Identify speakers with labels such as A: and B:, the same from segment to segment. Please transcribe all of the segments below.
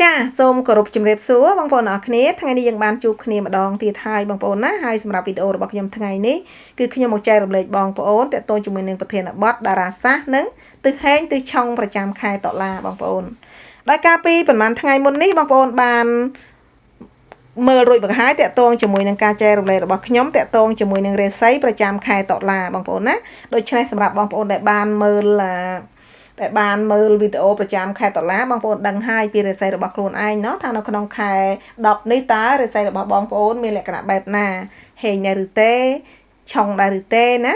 A: ចាសូមគោរពជំរាបសួរបងប្អូនអរគ្នាថ្ងៃនេះយើងបានជួបគ្នាម្ដងទៀតហើយបងប្អូនណាហើយសម្រាប់វីដេអូរបស់ខ្ញុំថ្ងៃនេះគឺខ្ញុំមកចែករំលែកបងប្អូនទាក់ទងជាមួយនឹងប្រធានបទតារាសាស្ត្រនិងទិសហេងទិសឆុងប្រចាំខែតុលាបងប្អូនដោយការពីប្រហែលថ្ងៃមុននេះបងប្អូនបានមើលរួចមកហើយតាក់ទងជាមួយនឹងការចែករំលែករបស់ខ្ញុំតាក់ទងជាមួយនឹងរាសីប្រចាំខែតុលាបងប្អូនណាដូច្នេះសម្រាប់បងប្អូនដែលបានមើលវីដេអូប្រចាំខែតុលាបងប្អូនដឹងហើយពីរាសីរបស់ខ្លួនឯងเนาะថានៅក្នុងខែ10នេះតើរាសីរបស់បងប្អូនមានលក្ខណៈបែបណាហេងដែរឬទេឆុងដែរឬទេណា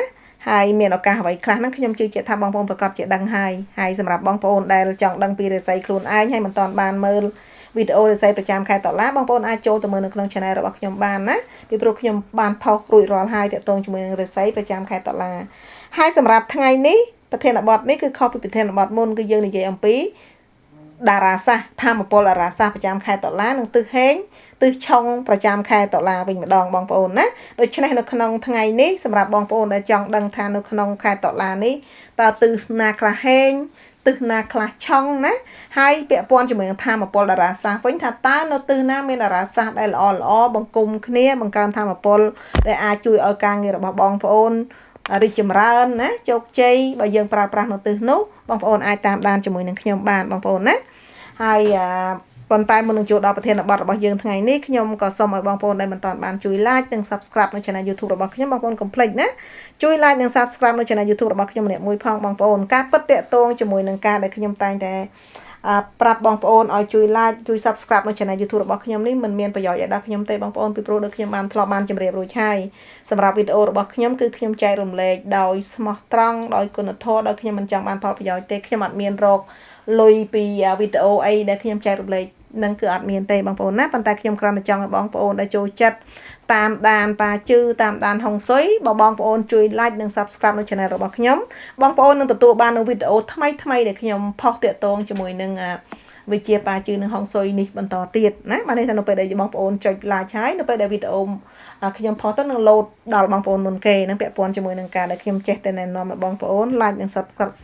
A: ហើយមានឱកាសអ្វីខ្លះហ្នឹងខ្ញុំជឿជាក់ថាបងប្អូនប្រកាសជាដឹងហើយសម្រាប់បងប្អូនដែលចង់ដឹងពីរាសីខ្លួនឯងហើយមិនទាន់បានមើលវីដេអូរាសីប្រចាំខែតុលាបងប្អូនអាចចូលទៅមើលនៅក្នុង Channel របស់ខ្ញុំបានណាពីព្រោះខ្ញុំបានផុសរួចរាល់ហើយតាក់ទងជាមួយនឹងរាសីប្រចាំខែតុលាហើយសម្រាប់ថ្ងៃនេះប្រធានបទនេះគឺខុសពីប្រធានបទមុនគឺយើងនិយាយអំពីតារាសាស្ត្រធម្មពលតារាសាស្ត្រប្រចាំខែតុលានិងទិសហេងទិសឆុងប្រចាំខែតុលាវិញម្ដងបងប្អូនណាដូច្នេះនៅក្នុងថ្ងៃនេះសម្រាប់បងប្អូនដែលចង់ដឹងថានៅក្នុងខែតុលានេះតើទិសណាខ្លះហេងទិសណាខ្លះឆុងណាហើយពាក់ព័ន្ធជាមួយនឹងធម្មពលតារាសាស្ត្រវិញថាតើនៅទិសណាមានតារាសាស្ត្រដែលល្អបង្គំគ្នាបង្កើនធម្មពលដែលអាចជួយឲ្យការងាររបស់បងប្អូនរីកចម្រើនណាជោគជ័យបើយើងប្រើប្រាស់នៅទិសនោះបងប្អូនអាចតាមដានជាមួយនឹងខ្ញុំបានបងប្អូនណាហើយប៉ុន្តែមុននឹងចូលដល់ប្រធានបទរបស់យើងថ្ងៃនេះខ្ញុំក៏សូមឲ្យបងប្អូនដែលមិនទាន់បានជួយ like និង subscribe នៅ Channel YouTube របស់ខ្ញុំបងប្អូនកុំភ្លេចណាជួយ like និង subscribe នៅ Channel YouTube របស់ខ្ញុំម្នាក់មួយផងបងប្អូនការពិតតាក់ទងជាមួយនឹងការដែលខ្ញុំតែងតែប្រាប់បងប្អូនឲ្យជួយ like ជួយ subscribe នៅ Channel YouTube របស់ខ្ញុំនេះមិនមានប្រយោជន៍ឲ្យដល់ខ្ញុំទេបងប្អូនពីព្រោះដូចខ្ញុំបានធ្លាប់បានជម្រាបរួចហើយសម្រាប់វីដេអូរបស់ខ្ញុំគឺខ្ញុំចែករំលែកដោយស្មោះត្រង់ដោយគុណធម៌ដោយខ្ញុំមិនចង់បានផលប្រយោជន៍ទេខ្ញុំអត់មានរកលុយពីវីដេអូអីដែលខ្ញុំចែករំលែកនឹងគឺអត់មានទេបងប្អូនណាប៉ុន្តែខ្ញុំគ្រាន់តែចង់ឲ្យបងប្អូនដែលចូលចិត្តតាមដានប៉ាជឺតាមដានហុងស៊ុយបើបងប្អូនជួយ like និង subscribe នៅ Channel របស់ខ្ញុំបងប្អូននឹងទទួលបាននូវវីដេអូថ្មីដែលខ្ញុំផុសតាក់ទងជាមួយនឹងវិជាប៉ាជឺនិងហុងស៊ុយនេះបន្តទៀតណាបាននេះថានៅពេលដែលបងប្អូនចុច like ហើយនៅពេលដែលវីដេអូខ្ញុំផុសទៅនឹងលោតដល់បងប្អូនមុនគេនឹងពាក់ព័ន្ធជាមួយនឹងការដែលខ្ញុំចេះតែណែនាំឲ្យបងប្អូន like និង subscribe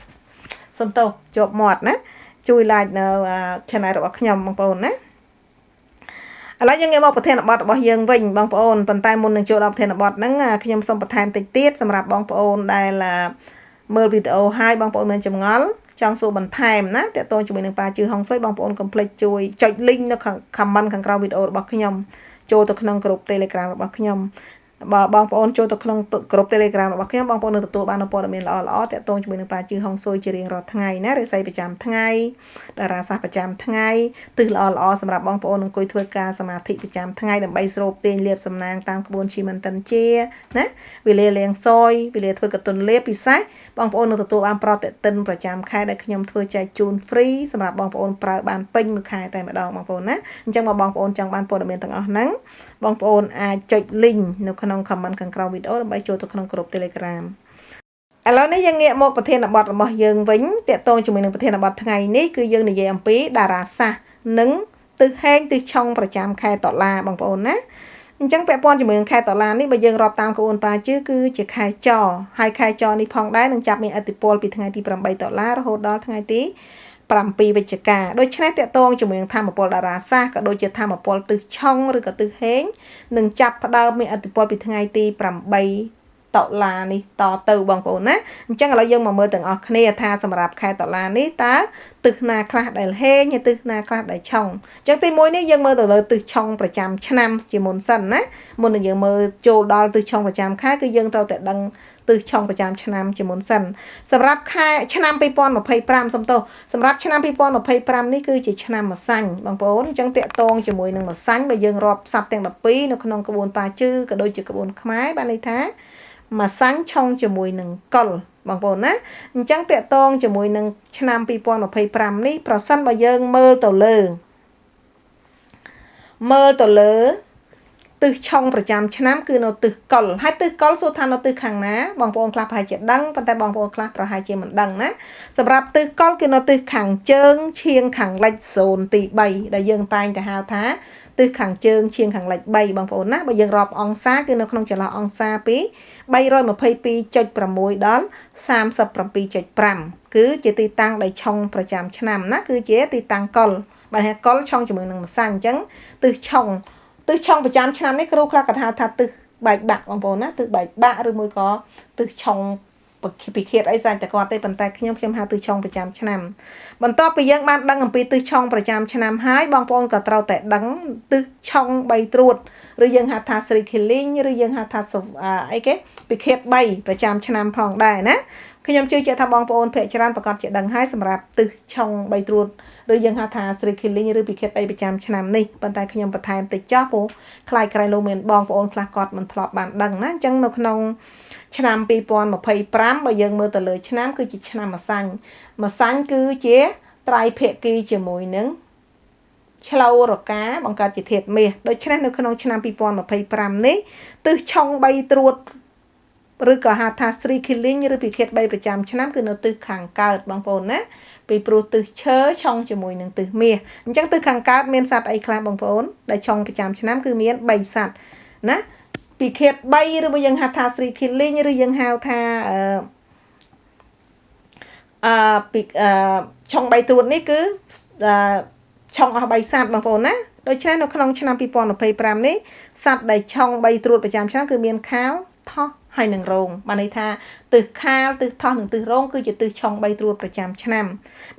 A: សុំទោសជាប់មាត់ណាជួយ like នៅ Channel របស់ខ្ញុំបងប្អូនណាឥឡូវយើងងាកមកប្រធានបទរបស់យើងវិញបងប្អូនប៉ុន្តែមុននឹងចូលដល់ប្រធានបទហ្នឹងខ្ញុំសូមបន្ថែមតិចទៀតសម្រាប់បងប្អូនដែលមើលវីដេអូហើយបងប្អូនមានចម្ងល់ចង់សួរបន្ថែមណាតាក់ទងជាមួយនឹងប៉ាជឺហុងស៊ុយបងប្អូនកុំភ្លេចជួយចុច link នៅខាង comment ខាងក្រោមវីដេអូរបស់ខ្ញុំចូលទៅក្នុងក្រុម Telegram របស់ខ្ញុំបើបងប្អូនចូលទៅក្នុងក្រុម Telegram របស់ខ្ញុំបងប្អូននឹងទទួលបានព័ត៌មានល្អៗតាក់ទងជាមួយនឹងប៉ាជឺហុងស៊ុយជារៀងរាល់ថ្ងៃណារាសីប្រចាំថ្ងៃតារាសាស្ត្រប្រចាំថ្ងៃទិសល្អៗសម្រាប់បងប្អូនអង្គុយធ្វើការសមាធិប្រចាំថ្ងៃដើម្បីស្រូបទាញលាភសំណាងតាមក្បួនឈីមិនតិនជាណាវេលាលៀងសយវេលាធ្វើកតុនលាភពិសេសបងប្អូននឹងទទួលបានប្រតិទិនប្រចាំខែដែលខ្ញុំធ្វើចែកជូន free សម្រាប់បងប្អូនប្រើបានពេញមួយខែតែម្ដងបងប្អូនណាអញ្ចឹងបើបងប្អូនចង់បានព័ត៌មានទាំងអស់ហ្នឹងបងប្អូនអាចចុច link នៅក្នុង comment ខាងក្រោមវីដេអូដើម្បីចូលទៅក្នុងក្រុម Telegram ឥឡូវនេះយើងងាកមកប្រធានបទរបស់យើងវិញតាក់ទងជាមួយនឹងប្រធានបទថ្ងៃនេះគឺយើងនិយាយអំពីតារាសាស្ត្រនិងទិសហេងទិសឆុងប្រចាំខែតុលាបងប្អូនណាអញ្ចឹងពាក់ព័ន្ធជាមួយនឹងខែតុលានេះបើយើងរាប់តាមក្បួនប៉ាជឺគឺជាខែចហើយខែចនេះផងដែរនឹងចាប់មានឥទ្ធិពលពីថ្ងៃទី8តុលារហូតដល់ថ្ងៃទី7វិច្ឆិកាដូច្នេះតាក់ទងជាមួយនឹងធម្មពលតារាសាស្ត្រក៏ដូចជាធម្មពលទិសឆុងឬក៏ទិសហេងនឹងចាប់ផ្ដើមមានឥទ្ធិពលពីថ្ងៃទី8តុលានេះតទៅបងប្អូនណាអញ្ចឹងឥឡូវយើងមកមើលទាំងអស់គ្នាថាសម្រាប់ខែតុលានេះតើទិសណាខ្លះដែលហេងហើយទិសណាខ្លះដែលឆុងអញ្ចឹងទី1នេះយើងមើលទៅលើទិសឆុងប្រចាំឆ្នាំជាមុនសិនណាមុននឹងយើងមើលចូលដល់ទិសឆុងប្រចាំខែគឺយើងត្រូវតែដឹងទិសឆុងប្រចាំឆ្នាំជាមុនសិនសម្រាប់ខែឆ្នាំ2025សំទោសសម្រាប់ឆ្នាំ2025នេះគឺជាឆ្នាំម្សាញ់បងប្អូនអញ្ចឹងតាក់ទងជាមួយនឹងម្សាញ់បើយើងរាប់សប្តាហ៍ទាំង12នៅក្នុងក្បួនប៉ាជឺក៏ដូចជាក្បួនខ្មែរបានន័យថាម្សាញ់ឆុងជាមួយនឹងកុលបងប្អូនណាអញ្ចឹងតាក់ទងជាមួយនឹងឆ្នាំ2025នេះប្រសិនបើយើងមើលទៅលើទិសឆុងប្រចាំឆ្នាំគឺនៅទិសកុលហើយទិសកុលសួរថានៅទិសខាងណាបងប្អូនខ្លះប្រហែលជាដឹងប៉ុន្តែបងប្អូនខ្លះប្រហែលជាមិនដឹងណាសម្រាប់ទិសកុលគឺនៅទិសខាងជើងឈៀងខាងលិចសូនទី3ដែលយើងតែងតែហៅថាទិសខាងជើងឈៀងខាងលិច3បងប្អូនណាបើយើងរាប់អង្សាគឺនៅក្នុងចន្លោះអង្សាពី322.6ដល់ 37.5គឺជាទីតាំងដែលឆុងប្រចាំឆ្នាំណាគឺជាទីតាំងកុល បាទហើយកុលឆុងជាមួយនឹងម្សាញ់អញ្ចឹងទិសឆុងប្រចាំឆ្នាំនេះគ្រូខ្លះក៏ថាទិសបែកបាក់បងប្អូនណាទិសបែកបាក់ឬមួយក៏ទិសឆុងពិឃាតអីសាច់តែគាត់ទេប៉ុន្តែខ្ញុំហៅទិសឆុងប្រចាំឆ្នាំបន្ទាប់ពីយើងបានដឹងអំពីទិសឆុងប្រចាំឆ្នាំហើយបងប្អូនក៏ត្រូវតែដឹងទិសឆុង3ត្រួតឬយើងហៅថា Sri Killing ឬយើងហៅថាអីគេពិឃាត3ប្រចាំឆ្នាំផងដែរណាខ្ញុំជឿជាក់ថាបងប្អូនភាគច្រើនប្រកាសជាដឹងហើយសម្រាប់ទិសឆុង3ត្រួតឬយើងហៅថា Sri Killing ឬពិឃាត3ប្រចាំឆ្នាំនេះប៉ុន្តែខ្ញុំបន្ថែមតិចចោះព្រោះខ្លាយក្រៃលោកមានបងប្អូនខ្លះគាត់មិនធ្លាប់បានដឹងណាអញ្ចឹងនៅក្នុងឆ្នាំ2025បើយើងមើលទៅលើឆ្នាំគឺជាឆ្នាំម្សាញ់គឺជាត្រៃភាគីជាមួយនឹងឆ្លូវរកាបង្កើតជាធាតុមាសដូច្នេះនៅក្នុងឆ្នាំ2025នេះទិសឆុង3ត្រួតឬក៏ហៅថា Sri Killing ឬពិឃាត3ប្រចាំឆ្នាំគឺនៅទិសខាងកើតបងប្អូនណាពីព្រោះទិសឈើឆុងជាមួយនឹងទិសមាសអញ្ចឹងទិសខាងកើតមានសត្វអីខ្លះបងប្អូនដែលឆុងប្រចាំឆ្នាំគឺមាន3សត្វណាពិឃាត3ឬមួយយើងហៅថា Sri Killing ឬយើងហៅថាឆុង3ត្រួតនេះគឺឆុងអស់3សត្វបងប្អូនណាដូច្នេះនៅក្នុងឆ្នាំ2025នេះសត្វដែលឆុង3ត្រួតប្រចាំឆ្នាំគឺមានខាលថោះហើយនឹងរោងបានន័យថាទិសខាលទិសថោះនិងទិសរោងគឺជាទិសឆុង3ត្រួតប្រចាំឆ្នាំ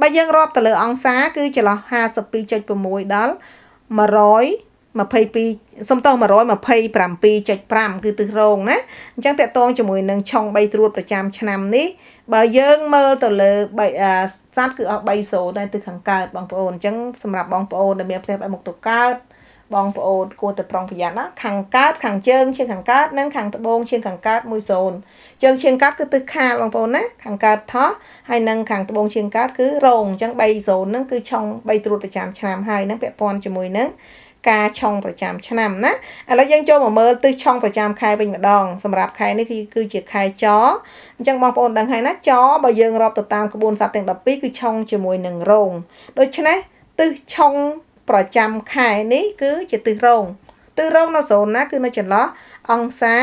A: បើយើងរាប់ទៅលើអង្សាគឺចន្លោះ 52.6 ដល់122សំទោស 127.5 គឺទិសរោងណាអញ្ចឹងតកតងជាមួយនឹងឆុង3ត្រួតប្រចាំឆ្នាំនេះបើយើងមើលទៅលើសត្វគឺអស់3សូនដែរទិសខាងកើតបងប្អូនអញ្ចឹងសម្រាប់បងប្អូនដែលមានផ្ទះបែបមុខទៅកើតបងប្អូនគួរតែប្រុងប្រយ័ត្នណាខាងកើតខាងជើងឈៀងខាងកើតនិងខាងត្បូងឈៀងខាងកើត1សូនជើងឈៀងកើតគឺទិសខាលបងប្អូនណាខាងកើតថោះហើយនិងខាងត្បូងឈៀងកើតគឺរោងអញ្ចឹង3សូនហ្នឹងគឺឆុង3ត្រួតប្រចាំឆ្នាំហើយហ្នឹងពាក់ព័ន្ធជាមួយនឹងការឆុងប្រចាំឆ្នាំណាឥឡូវយើងចូលមកមើលទិសឆុងប្រចាំខែវិញម្ដងសម្រាប់ខែនេះគឺជាខែចអញ្ចឹងបងប្អូនដឹងហើយណាចបើយើងរាប់ទៅតាមក្បួនសត្វទាំង12គឺឆុងជាមួយនឹងរោងដូច្នេះទិសឆុងប្រចាំខែនេះគឺជាទិសរោងនៅโซนណាគឺនៅចន្លោះអង្សា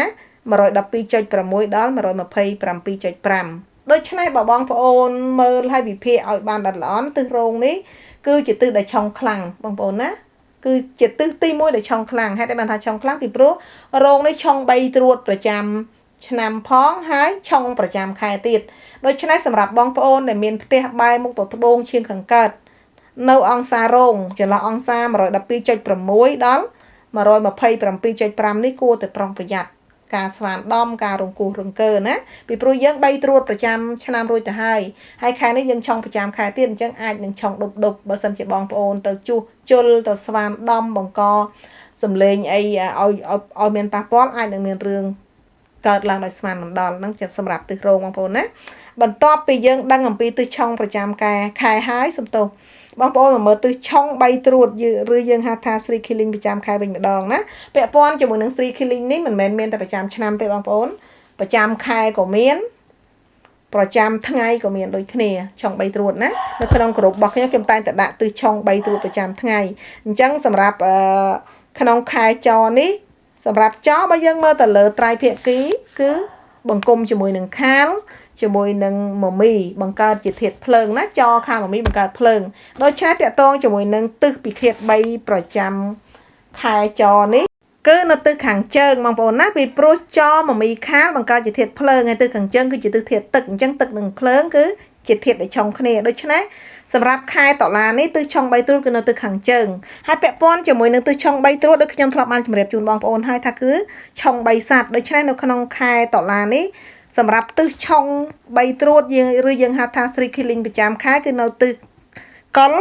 A: 112.6 ដល់ 127.5 ដូច្នេះបើបងប្អូនមើលឲ្យវិភាគឲ្យបានល្អល្អទិសរោងនេះគឺជាទិសដែលឆុងខ្លាំងបងប្អូនណាគឺជាទិសទី1ដែលឆុងខ្លាំងហេតុអីបានថាឆុងខ្លាំងពីព្រោះរោងនេះឆុង3ត្រួតប្រចាំឆ្នាំផងហើយឆុងប្រចាំខែទៀតដូច្នេះសម្រាប់បងប្អូនដែលមានផ្ទះបែរមុខទៅត្បូងឈៀងខាងកើតនៅអង្សារោងចន្លោះអង្សា 112.6 ដល់ 127.5 នេះគួរតែប្រុងប្រយ័ត្នការស្វានដំការរង្គោះរង្គើណាពីព្រោះយើង3ត្រួតប្រចាំឆ្នាំរួចទៅហើយខែនេះយើងឆុងប្រចាំខែទៀតអញ្ចឹងអាចនឹងឆុងដប់បើសិនជាបងប្អូនទៅជួសជុលទៅស្វានដំបង្កសំលេងអីឲ្យមានប៉ះពាល់អាចនឹងមានរឿងកើតឡើងដោយស្មានមិនដល់ហ្នឹងជាសម្រាប់ទិសរោងបងប្អូនណាបន្ទាប់ពីយើងដឹងអំពីទិសឆុងប្រចាំខែហើយសំទោសបងប្អូនមើលទិសឆុង3ត្រួតឬយើងហៅថា Sri Killing ប្រចាំខែវិញម្ដងណាពាក់ព័ន្ធជាមួយនឹង Sri Killing នេះមិនមែនមានតែប្រចាំឆ្នាំទេបងប្អូនប្រចាំខែក៏មានប្រចាំថ្ងៃក៏មានដូចគ្នាឆុង3ត្រួតណានៅក្នុងក្រុមរបស់ខ្ញុំតែងតែដាក់ទិសឆុង3ត្រួតប្រចាំថ្ងៃអញ្ចឹងសម្រាប់ក្នុងខែចនេះសម្រាប់ចបើយើងមើលទៅលើត្រៃភាគីគឺបង្គំជាមួយនឹងខាលជាមួយនឹងមមីបង្កើតជាធាតុភ្លើងណាចខាលមមីបង្កើតភ្លើងដូច្នេះតកតងជាមួយនឹងទិសពិឃាត3ប្រចាំខែចនេះគឺនៅទិសខាងជើងបងប្អូនណាពីព្រោះមមីខាលបង្កើតជាធាតុភ្លើងហើយទិសខាងជើងគឺជាទិសធាតុទឹកអញ្ចឹងទឹកនិងភ្លើងគឺជាធាតុដែលឆុងគ្នាដូច្នេះសម្រាប់ខែតុលានេះទិសឆុង3ត្រួតគឺនៅទិសខាងជើងហើយពាក់ព័ន្ធជាមួយនឹងទិសឆុង3ត្រួតដូចខ្ញុំធ្លាប់បានជម្រាបជូនបងប្អូនហើយថាគឺឆុង3សត្វដូច្នេះនៅក្នុងខែតុលានេះសម្រាប់ទិសឆុង3ត្រួតយើងហៅថា Sri Killing ប្រចាំខែគឺនៅទិសកុល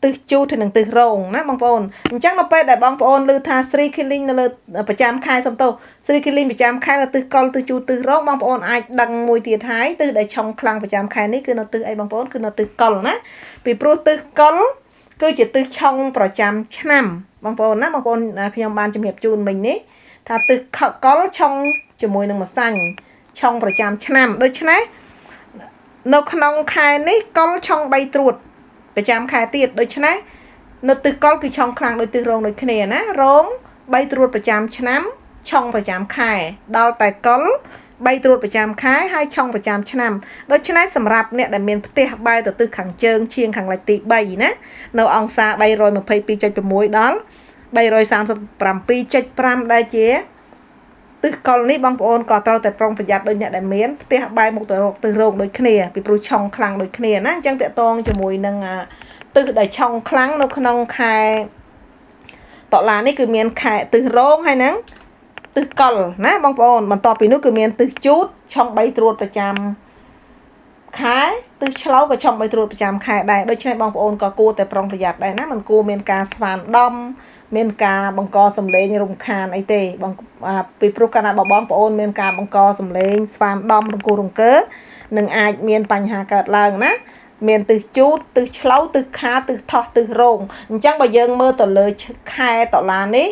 A: ទិសជូទៅនឹងទិសរោងណាបងប្អូនអញ្ចឹងនៅពេលដែលបងប្អូនឮថា Sri Killing នៅលើប្រចាំខែសំទោស Sri Killing ប្រចាំខែនៅទិសកុលទិសជូទិសរោងបងប្អូនអាចដឹងមួយទៀតហើយទិសដែលឆុងខ្លាំងប្រចាំខែនេះគឺនៅទិសអីបងប្អូនគឺនៅទិសកុលណាពីព្រោះទិសកុលគឺជាទិសឆុងប្រចាំឆ្នាំបងប្អូនណាបងប្អូនខ្ញុំបានជំរាបជូនមិញនេះថាទិសកុលឆុងជាមួយនឹងម្សាញ់ឆុងប្រចាំឆ្នាំដូច្នេះនៅក្នុងខែនេះកុលឆុង3ត្រួតប្រចាំខែទៀតដូច្នេះនៅទិសកុលគឺឆុងខ្លាំងដូចទិសរោងដូចគ្នាណារោង3ត្រួតប្រចាំឆ្នាំឆុងប្រចាំខែដល់តែកុល 3ត្រួតប្រចាំខែហើយឆុងប្រចាំឆ្នាំដូច្នេះសម្រាប់អ្នកដែលមានផ្ទះបែរទៅទិសខាងជើងឈៀងខាងលិចទី3ណានៅអង្សា322.6ដល់337.5ដែលជាទិសកុលនេះបងប្អូនក៏ត្រូវតែប្រុងប្រយ័ត្នដូចអ្នកដែលមានផ្ទះបែរមុខទៅរកទិសរោងដូចគ្នាពីព្រោះឆុងខ្លាំងដូចគ្នាណាអញ្ចឹងតកតងជាមួយនឹងទិសដែលឆុងខ្លាំងនៅក្នុងខែតុលានេះគឺមានខែទិសរោងហើយហ្នឹងទិសកុលណាបងប្អូនបន្ទាប់ពីនោះគឺមានទិសជូតឆុង3ត្រួតប្រចាំខែទិសឆ្លូវក៏ឆុង3ត្រួតប្រចាំខែដែរដូច្នេះបងប្អូនក៏គួរតែប្រុងប្រយ័ត្នដែរណាមិនគួរមានការស្វានដំមានការបង្កសម្លេងរំខានអីទេបងពីព្រោះកាលណាបងប្អូនមានការបង្កសម្លេងស្វានដំរង្គោះរង្គើនឹងអាចមានបញ្ហាកើតឡើងណាមានទិសជូតទិសឆ្លូវទិសខាទិសថោះទិសរោងអញ្ចឹងបើយើងមើលទៅលើខែតុលានេះ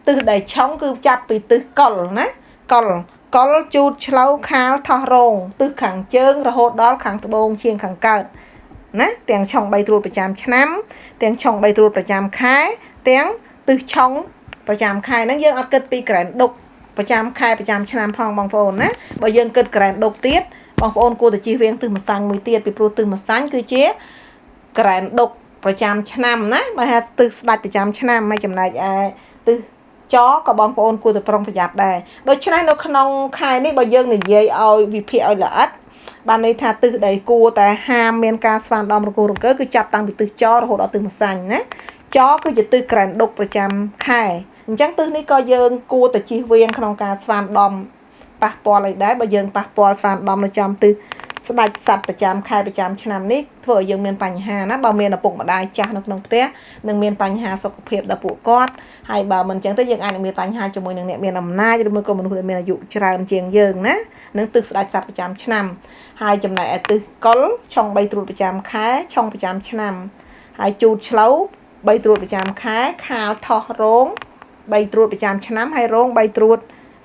A: ទិសដែលឆុងគឺចាប់ពីទិសកុលណាកុលជូតឆ្លូវខាលថោះរោងទិសខាងជើងរហូតដល់ខាងត្បូងឈៀងខាងកើតណាទាំងឆុង3ត្រួតប្រចាំឆ្នាំទាំងឆុង3ត្រួតប្រចាំខែទាំងទិសឆុងប្រចាំខែហ្នឹងយើងអត់គិតពីក្រែនដុកប្រចាំខែប្រចាំឆ្នាំផងបងប្អូនណាបើយើងគិតក្រែនដុកទៀតបងប្អូនគួរតែជៀសវាងទិសម្សាញ់មួយទៀតពីព្រោះទិសម្សាញ់គឺជាក្រែនដុកប្រចាំឆ្នាំណាបើថាទិសស្ដាច់ប្រចាំឆ្នាំហើយចំណែកឯទិសចក៏បងប្អូនគួរតែប្រុងប្រយ័ត្នដែរដូច្នេះនៅក្នុងខែនេះបើយើងនិយាយឲ្យវិភាគឲ្យល្អិតបានន័យថាទិសដែលគួរតែហាមមានការស្វានដំរង្គោះរង្គើគឺចាប់តាំងពីទិសចរហូតដល់ទិសម្សាញ់ណាចគឺជាទិសក្រែនដុកប្រចាំខែអញ្ចឹងទិសនេះក៏យើងគួរតែជៀសវាងក្នុងការស្វានដំប៉ះពាល់អីដែរបើយើងប៉ះពាល់ស្វានដំនៅចំទិសស្ដាច់សัตว์ប្រចាំខែប្រចាំឆ្នាំនេះធ្វើឲ្យយើងមានបញ្ហាណាបើមានឪពុកម្ដាយចាស់នៅក្នុងផ្ទះនឹងមានបញ្ហាសុខភាពដល់ពួកគាត់ហើយបើមិនអញ្ចឹងទេយើងអាចនឹងមានបញ្ហាជាមួយនឹងអ្នកមានអំណាចឬមួយក៏មនុស្សដែលមានអាយុច្រើនជាងយើងណានឹងទិសស្ដាច់សัตว์ប្រចាំឆ្នាំហើយចំណែកឯទិសកុលឆុង3ត្រួតប្រចាំខែឆុងប្រចាំឆ្នាំហើយជូតឆ្លូវ3ត្រួតប្រចាំខែខាលថោះរោង3ត្រួតប្រចាំឆ្នាំហើយរោង3ត្រួត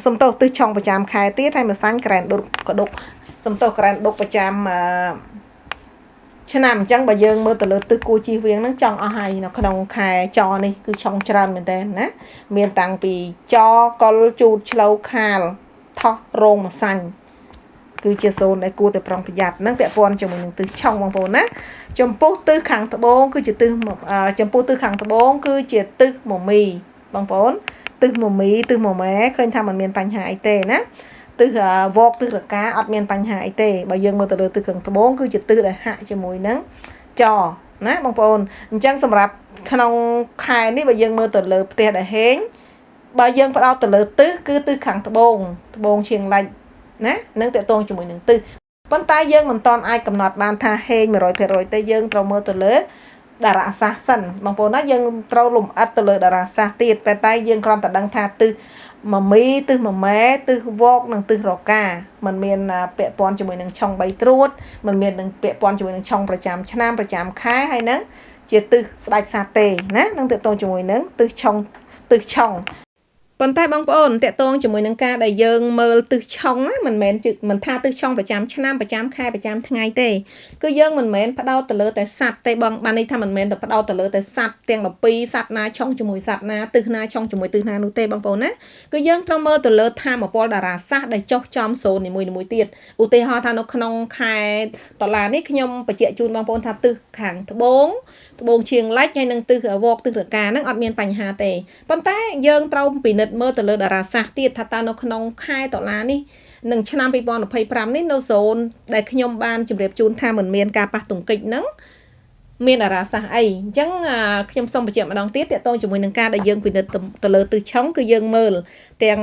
A: សំទោសទិសឆុងប្រចាំខែទៀតហើយម្សាញ់ក្រែនដុកកដុកសំទោសក្រែនដុកប្រចាំឆ្នាំអញ្ចឹងបើយើងមើលទៅលើទិសគួរជៀសវាងហ្នឹងចង់អស់ហើយនៅក្នុងខែចនេះគឺឆុងច្រើនមែនតើណាមានតាំងពីចកុលជូតឆ្លូវខាលថោះរោងម្សាញ់គឺជាโซนដែលគួរតែប្រុងប្រយ័ត្ននឹងពាក់ព័ន្ធជាមួយនឹងទិសឆុងបងប្អូនណាចំពោះទិសខាងត្បូងគឺជាទិសចំពោះទិសខាងត្បូងគឺជាទិសមមីបងប្អូនទិសមមីទិសមមែឃើញថាมันមានបញ្ហាអីទេណាទិសវកទិសរកាអត់មានបញ្ហាអីទេបើយើងមើលទៅលើទិសខាងត្បូងគឺជាទិសដែលហាក់ជាមួយនឹងចណាបងប្អូនអញ្ចឹងសម្រាប់ក្នុងខែនេះបើយើងមើលទៅលើផ្ទះដែលហេងបើយើងផ្ដោតទៅលើទិសគឺទិសខាងត្បូងឈៀងឡៃណានឹងតកតងជាមួយនឹងទិសប៉ុន្តែយើងមិនទាន់អាចកំណត់បានថាហេង 100% ទេយើងត្រូវមើលទៅលើតារាសាស្ត្រសិនបងប្អូនណាយើងត្រូវលំអិតទៅលើតារាសាស្ត្រទៀតតែយើងគ្រាន់តែដឹងថាទិសមមីទិសមមែទិសវកនិងទិសរកាมันមានពាក់ព័ន្ធជាមួយនឹងឆុង3ត្រួតมันមាននឹងពាក់ព័ន្ធជាមួយនឹងឆុងប្រចាំឆ្នាំប្រចាំខែហើយនឹងជាទិសស្ដេចសាទេណានឹងតកតងជាមួយនឹងទិសឆុងប៉ុន្តែបងប្អូនតកតងជាមួយនឹងការដែលយើងមើលទិសឆុងណាមិនថាទិសឆុងប្រចាំឆ្នាំប្រចាំខែប្រចាំថ្ងៃទេគឺយើងមិនមែនផ្ដោតទៅលើតែសัตว์ទេបងបានន័យថាមិនមែនតែផ្ដោតទៅលើតែសัตว์ទាំង12សัตว์ណាឆុងជាមួយសัตว์ណាទិសណាឆុងជាមួយទិសណានោះទេបងប្អូនណាគឺយើងត្រូវមើលទៅលើធម៌ពលតារាសាស្ត្រដែលចុះចំโซนនីមួយៗទៀតឧទាហរណ៍ថានៅក្នុងខែតុលានេះខ្ញុំបញ្ជាក់ជូនបងប្អូនថាទិសខាងត្បូងឈៀងឡៃហើយនឹងទិសវកទិសរកាហ្នឹងអត់មានបញ្ហាទេប៉ុន្តែយើងត្រូវពិនិត្យមើលទៅលើតារាសាស្ត្រទៀតថាតើនៅក្នុងខែតុលានេះនឹងឆ្នាំ2025នេះនៅโซนដែលខ្ញុំបានជម្រាបជូនថាមិនមានការប៉ះទង្គិចហ្នឹងមានតារាសាស្ត្រអីអញ្ចឹងខ្ញុំសូមបញ្ជាក់ម្ដងទៀតតកតងជាមួយនឹងការដែលយើងពិនិត្យទៅលើទិសឆុងគឺយើងមើលទាំង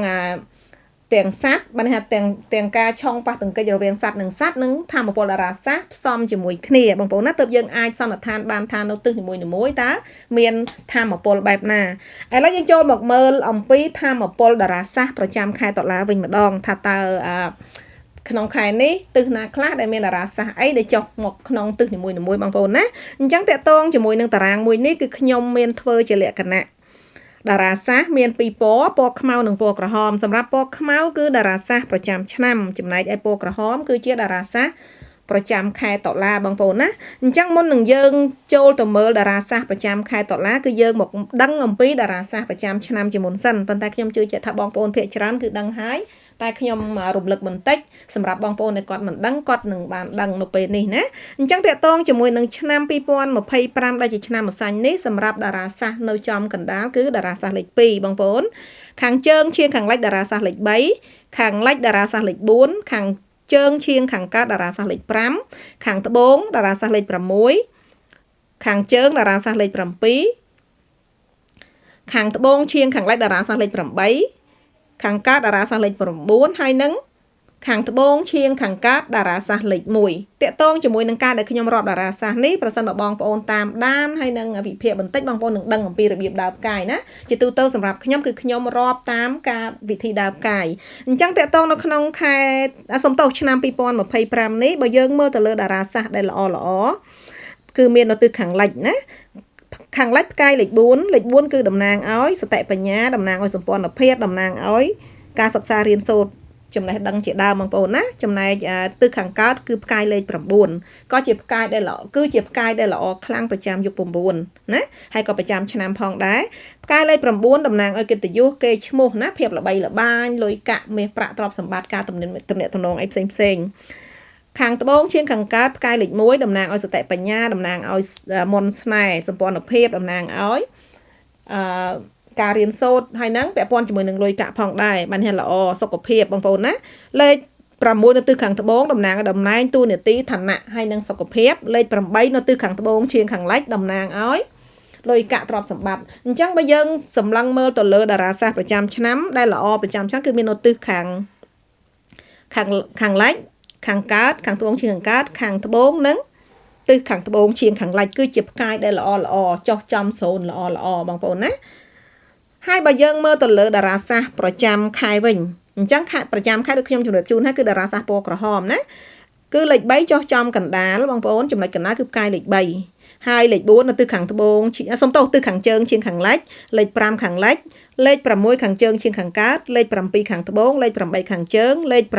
A: សัตว์បានថាទាំងការឆុងប៉ះទង្គិចរវាងសัตว์និងសัตว์នឹងធម៌ពលតារាសាស្ត្រផ្សំជាមួយគ្នាបងប្អូនណាទើបយើងអាចសន្និដ្ឋានបានថានៅទិសនីមួយៗតើមានធម៌ពលបែបណាឥឡូវយើងចូលមកមើលអំពីធម៌ពលតារាសាស្ត្រប្រចាំខែតុលាវិញម្ដងថាតើក្នុងខែនេះទិសណាខ្លះដែលមានតារាសាស្ត្រអីដែលចុះមកក្នុងទិសនីមួយៗបងប្អូនណាអញ្ចឹងតកតងជាមួយនឹងតារាងមួយនេះគឺខ្ញុំមានធ្វើជាលក្ខណៈតារាសាស្ត្រមាន2ពណ៌ខ្មៅនិងពណ៌ក្រហមសម្រាប់ពណ៌ខ្មៅគឺតារាសាស្ត្រប្រចាំឆ្នាំចំណែកឯពណ៌ក្រហមគឺជាតារាសាស្ត្រប្រចាំខែតុលាបងប្អូនណាអញ្ចឹងមុននឹងយើងចូលទៅមើលតារាសាស្ត្រប្រចាំខែតុលាគឺយើងមកដឹងអំពីតារាសាស្ត្រប្រចាំឆ្នាំជាមុនសិនប៉ុន្តែខ្ញុំជឿជាក់ថាបងប្អូនភាគច្រើនគឺដឹងហើយ តែខ្ញុំរំលឹកបន្តិចសម្រាប់បងប្អូនដែលគាត់មិនដឹងគាត់នឹងបានដឹងនៅពេលនេះណាអញ្ចឹងតកតងជាមួយនឹងឆ្នាំ2025ដែលជាឆ្នាំម្សាញ់នេះសម្រាប់តារាសាស្ត្រនៅចំកណ្ដាលគឺតារាសាស្ត្រលេខ2បងប្អូនខាងជើងឈៀងខាងលិចតារាសាស្ត្រលេខ3ខាងលិចតារាសាស្ត្រលេខ4ខាងជើងឈៀងខាងកើតតារាសាស្ត្រលេខ5ខាងត្បូងតារាសាស្ត្រលេខ6ខាងជើងតារាសាស្ត្រលេខ7ខាងត្បូងឈៀងខាងលិចតារាសាស្ត្រលេខ8ខាងកើតតារាសាស្ត្រលេខ9ហើយនឹងខាងត្បូងឈៀងខាងកើតតារាសាស្ត្រលេខ1តកតងជាមួយនឹងការដែលខ្ញុំរាប់តារាសាស្ត្រនេះប្រសិនបើបងប្អូនតាមដានហើយនឹងវិភាគបន្តិចបងប្អូននឹងដឹងអំពីរបៀបដើរផ្កាយណាជាទូទៅសម្រាប់ខ្ញុំគឺខ្ញុំរាប់តាមការវិធីដើរផ្កាយអញ្ចឹងតកតងនៅក្នុងខែសំទោសឆ្នាំ2025នេះបើយើងមើលទៅលើតារាសាស្ត្រដែលល្អគឺមាននៅទិសខាងលិចណាខាងលិចផ្កាយលេខ4លេខ4គឺតំណាងឲ្យសតិបញ្ញាតំណាងឲ្យសម្ព័ន្ធភាពតំណាងឲ្យការសិក្សារៀនសូត្រចំណេះដឹងជាដើមបងប្អូនណាចំណែកទិសខាងកើតគឺផ្កាយលេខ9ក៏ជាផ្កាយដែលល្អគឺជាផ្កាយដែលល្អខ្លាំងប្រចាំយុគ9ណាហើយក៏ប្រចាំឆ្នាំផងដែរផ្កាយលេខ9តំណាងឲ្យកិត្តិយសគេឈ្មោះណាភាពល្បីល្បាញលុយកាក់មាសប្រាក់ទ្រព្យសម្បត្តិការទំនាក់ទំនងអីផ្សេងខាងត្បូងឈៀងខាងកើតផ្កាយលេខ1តំណាងឲ្យសតិបញ្ញាតំណាងឲ្យមន្តស្នេហ៍សម្ព័ន្ធភាពតំណាងឲ្យការរៀនសូត្រហើយហ្នឹងពាក់ព័ន្ធជាមួយនឹងលុយកាក់ផងដែរបានហេតុល្អសុខភាពបងប្អូនណាលេខ6នៅទិសខាងត្បូងតំណាងឲ្យតំណែងតួនាទីឋានៈហើយនឹងសុខភាពលេខ8នៅទិសខាងត្បូងឈៀងខាងលិចតំណាងឲ្យលុយកាក់ទ្រព្យសម្បត្តិអញ្ចឹងបើយើងសម្លឹងមើលទៅលើតារាសាស្ត្រប្រចាំឆ្នាំដែលល្អប្រចាំឆ្នាំគឺមាននៅទិសខាងលិចខាងកើតខាងត្បូងឈៀងខាងកើតខាងត្បូងនិងទិសខាងត្បូងឈៀងខាងលិចគឺជាផ្កាយដែលល្អចោះចំសូនល្អបងប្អូនណាហើយបើយើងមើលទៅលើតារាសាស្ត្រប្រចាំខែវិញអញ្ចឹងខែប្រចាំខែដូចខ្ញុំជម្រាបជូនហើយគឺតារាសាស្ត្រពណ៌ក្រហមណាគឺលេខ3ចុះចំកណ្ដាលបងប្អូនចំណុចកណ្ដាលគឺផ្កាយលេខ3ហើយលេខ4នៅទិសខាងត្បូងសំទោសទិសខាងជើងឈៀងខាងលិចលេខ5ខាងលិចលេខ6ខាងជើងឈៀងខាងកើតលេខ7ខាងត្បូងលេខ8ខាងជើងលេខ9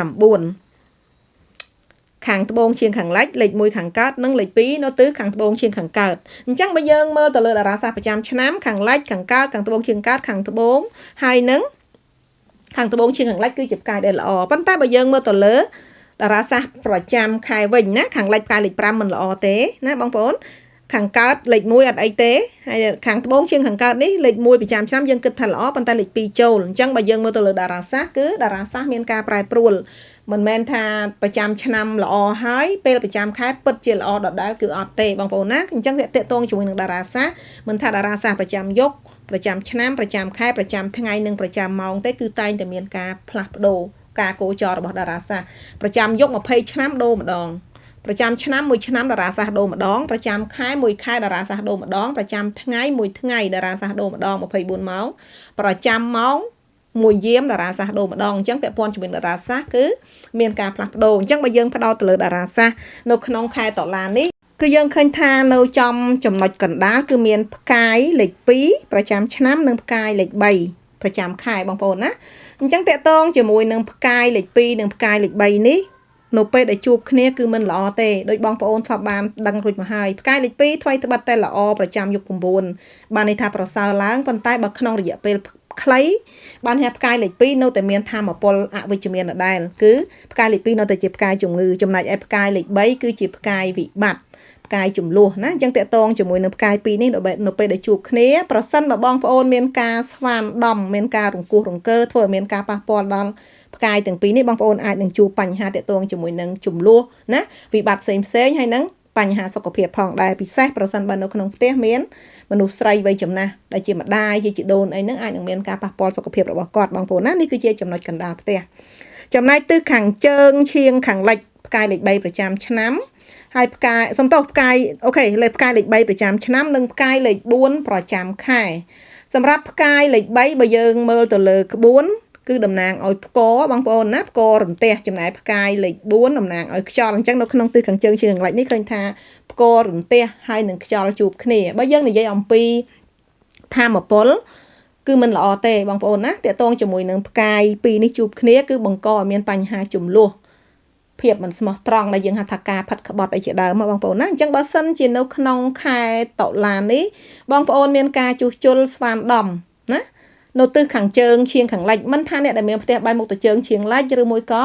A: ខាងត្បូងឈៀងខាងលិចលេខ1ខាងកើតនិងលេខ2នៅទិសខាងត្បូងឈៀងខាងកើតអញ្ចឹងបើយើងមើលទៅលើតារាសាស្ត្រប្រចាំឆ្នាំខាងលិចខាងកើតខាងត្បូងឈៀងកើតខាងត្បូងហើយនឹងខាងត្បូងឈៀងខាងលិចគឺជាផ្កាយដែលល្អប៉ុន្តែបើយើងមើលទៅលើតារាសាស្ត្រប្រចាំខែវិញណាខាងលិចផ្កាយលេខ5មិនល្អទេណាបងប្អូនខាងកើតលេខ1អត់អីទេហើយខាងត្បូងឈៀងខាងកើតនេះលេខ1ប្រចាំឆ្នាំយើងគិតថាល្អប៉ុន្តែលេខ2ចូលអញ្ចឹងបើយើងមើលទៅលើតារាសាស្ត្រគឺតារាសាស្ត្រមានការប្រែប្រួលមិនមែនថាប្រចាំឆ្នាំល្អហើយពេលប្រចាំខែពិតជាល្អដដែលគឺអត់ទេបងប្អូនណាអញ្ចឹងតេតងជាមួយនឹងតារាសាស្ត្រមិនថាតារាសាស្ត្រប្រចាំយុគប្រចាំឆ្នាំប្រចាំខែប្រចាំថ្ងៃនិងប្រចាំម៉ោងទេគឺតែងតែមានការផ្លាស់ប្ដូរការកោចររបស់តារាសាស្ត្រប្រចាំយុគ20ឆ្នាំដូរម្ដងប្រចាំឆ្នាំមួយឆ្នាំតារាសាស្ត្រដូរម្ដងប្រចាំខែមួយខែតារាសាស្ត្រដូរម្ដងប្រចាំថ្ងៃមួយថ្ងៃតារាសាស្ត្រដូរម្ដង24ម៉ោងប្រចាំម៉ោងមួយយាមតារាសាស្ត្រដូរម្ដងអញ្ចឹងពាក់ព័ន្ធជាមួយតារាសាស្ត្រគឺមានការផ្លាស់ប្ដូរអញ្ចឹងបើយើងផ្ដោតទៅលើតារាសាស្ត្រនៅក្នុងខែតុលានេះគឺយើងឃើញថានៅចំចំណុចកណ្ដាលគឺមានផ្កាយលេខ2ប្រចាំឆ្នាំនិងផ្កាយលេខ3ប្រចាំខែបងប្អូនណាអញ្ចឹងតកតងជាមួយនឹងផ្កាយលេខ2និងផ្កាយលេខ3នេះនៅពេលដែលជួបគ្នាគឺមិនល្អទេដោយបងប្អូនធ្លាប់បានដឹងរួចមកហើយផ្កាយលេខ2ថ្មីត្បិតតែល្អប្រចាំយុគ9បានន័យថាប្រសើរឡើងប៉ុន្តែបើក្នុងរយៈពេលខ្លីបានថាផ្កាយលេខ2នៅតែមានធម៌ពលអវិជ្ជមានដដែលគឺផ្កាយលេខ2នៅតែជាផ្កាយជំងឺចំណែកឯផ្កាយលេខ3គឺជាផ្កាយវិបត្តិផ្កាយចំនួនណាអញ្ចឹងតកតងជាមួយនឹងផ្កាយ2នេះនៅពេលដែលជួបគ្នាប្រសិនបើបងប្អូនមានការស្វាមដំមានការរង្គោះរង្គើធ្វើឲ្យមានការប៉ះពាល់ដល់ផ្កាយទាំងពីរនេះបងប្អូនអាចនឹងជួបបញ្ហាតកតងជាមួយនឹងចំនួនណាវិបត្តិផ្សេងហើយនឹងបញ្ហាសុខភាពផងដែរពិសេសប្រសិនបើនៅក្នុងផ្ទះមានមនុស្សស្រីវ័យចំណាស់ដែលជាម្ដាយជាជីដូនអីហ្នឹងអាចនឹងមានការប៉ះពាល់សុខភាពរបស់គាត់បងប្អូនណានេះគឺជាចំណុចកណ្ដាលផ្ទះចំណែកទិសខាងជើងឈៀងខាងលិចផ្កាយលេខ3ប្រចាំឆ្នាំហើយផ្កាយសំទោសផ្កាយអូខេលេខផ្កាយលេខ3ប្រចាំឆ្នាំនិងផ្កាយលេខ4ប្រចាំខែសម្រាប់ផ្កាយលេខ3បើយើងមើលទៅលើក្បួនគឺតំណាងឲ្យផ្គរបងប្អូនណាផ្គររន្ទះចំណែកផ្កាយលេខ4តំណាងឲ្យខ្យល់អញ្ចឹងនៅក្នុងទិសខាងជើងឈៀងខាងលិចនេះឃើញថាផ្គររន្ទះហើយនឹងខ្យល់ជួបគ្នាបើយើងនិយាយអំពីធម៌ពលគឺមិនល្អទេបងប្អូនណាតកតងជាមួយនឹងផ្កាយ2នេះជួបគ្នាគឺបង្កឲ្យមានបញ្ហាចំនួនភាពមិនស្មោះត្រង់ដែលយើងហៅថាការផាត់ក្បត់អីជាដើមបងប្អូនណាអញ្ចឹងបើសិនជានៅក្នុងខែតុលានេះបងប្អូនមានការជួសជុលស្វាមដំណា នៅទិសខាងជើងឈៀងខាងលិចមិនថាអ្នកដែលមានផ្ទះបែរមុខទៅជើងឈៀងលិចឬមួយក៏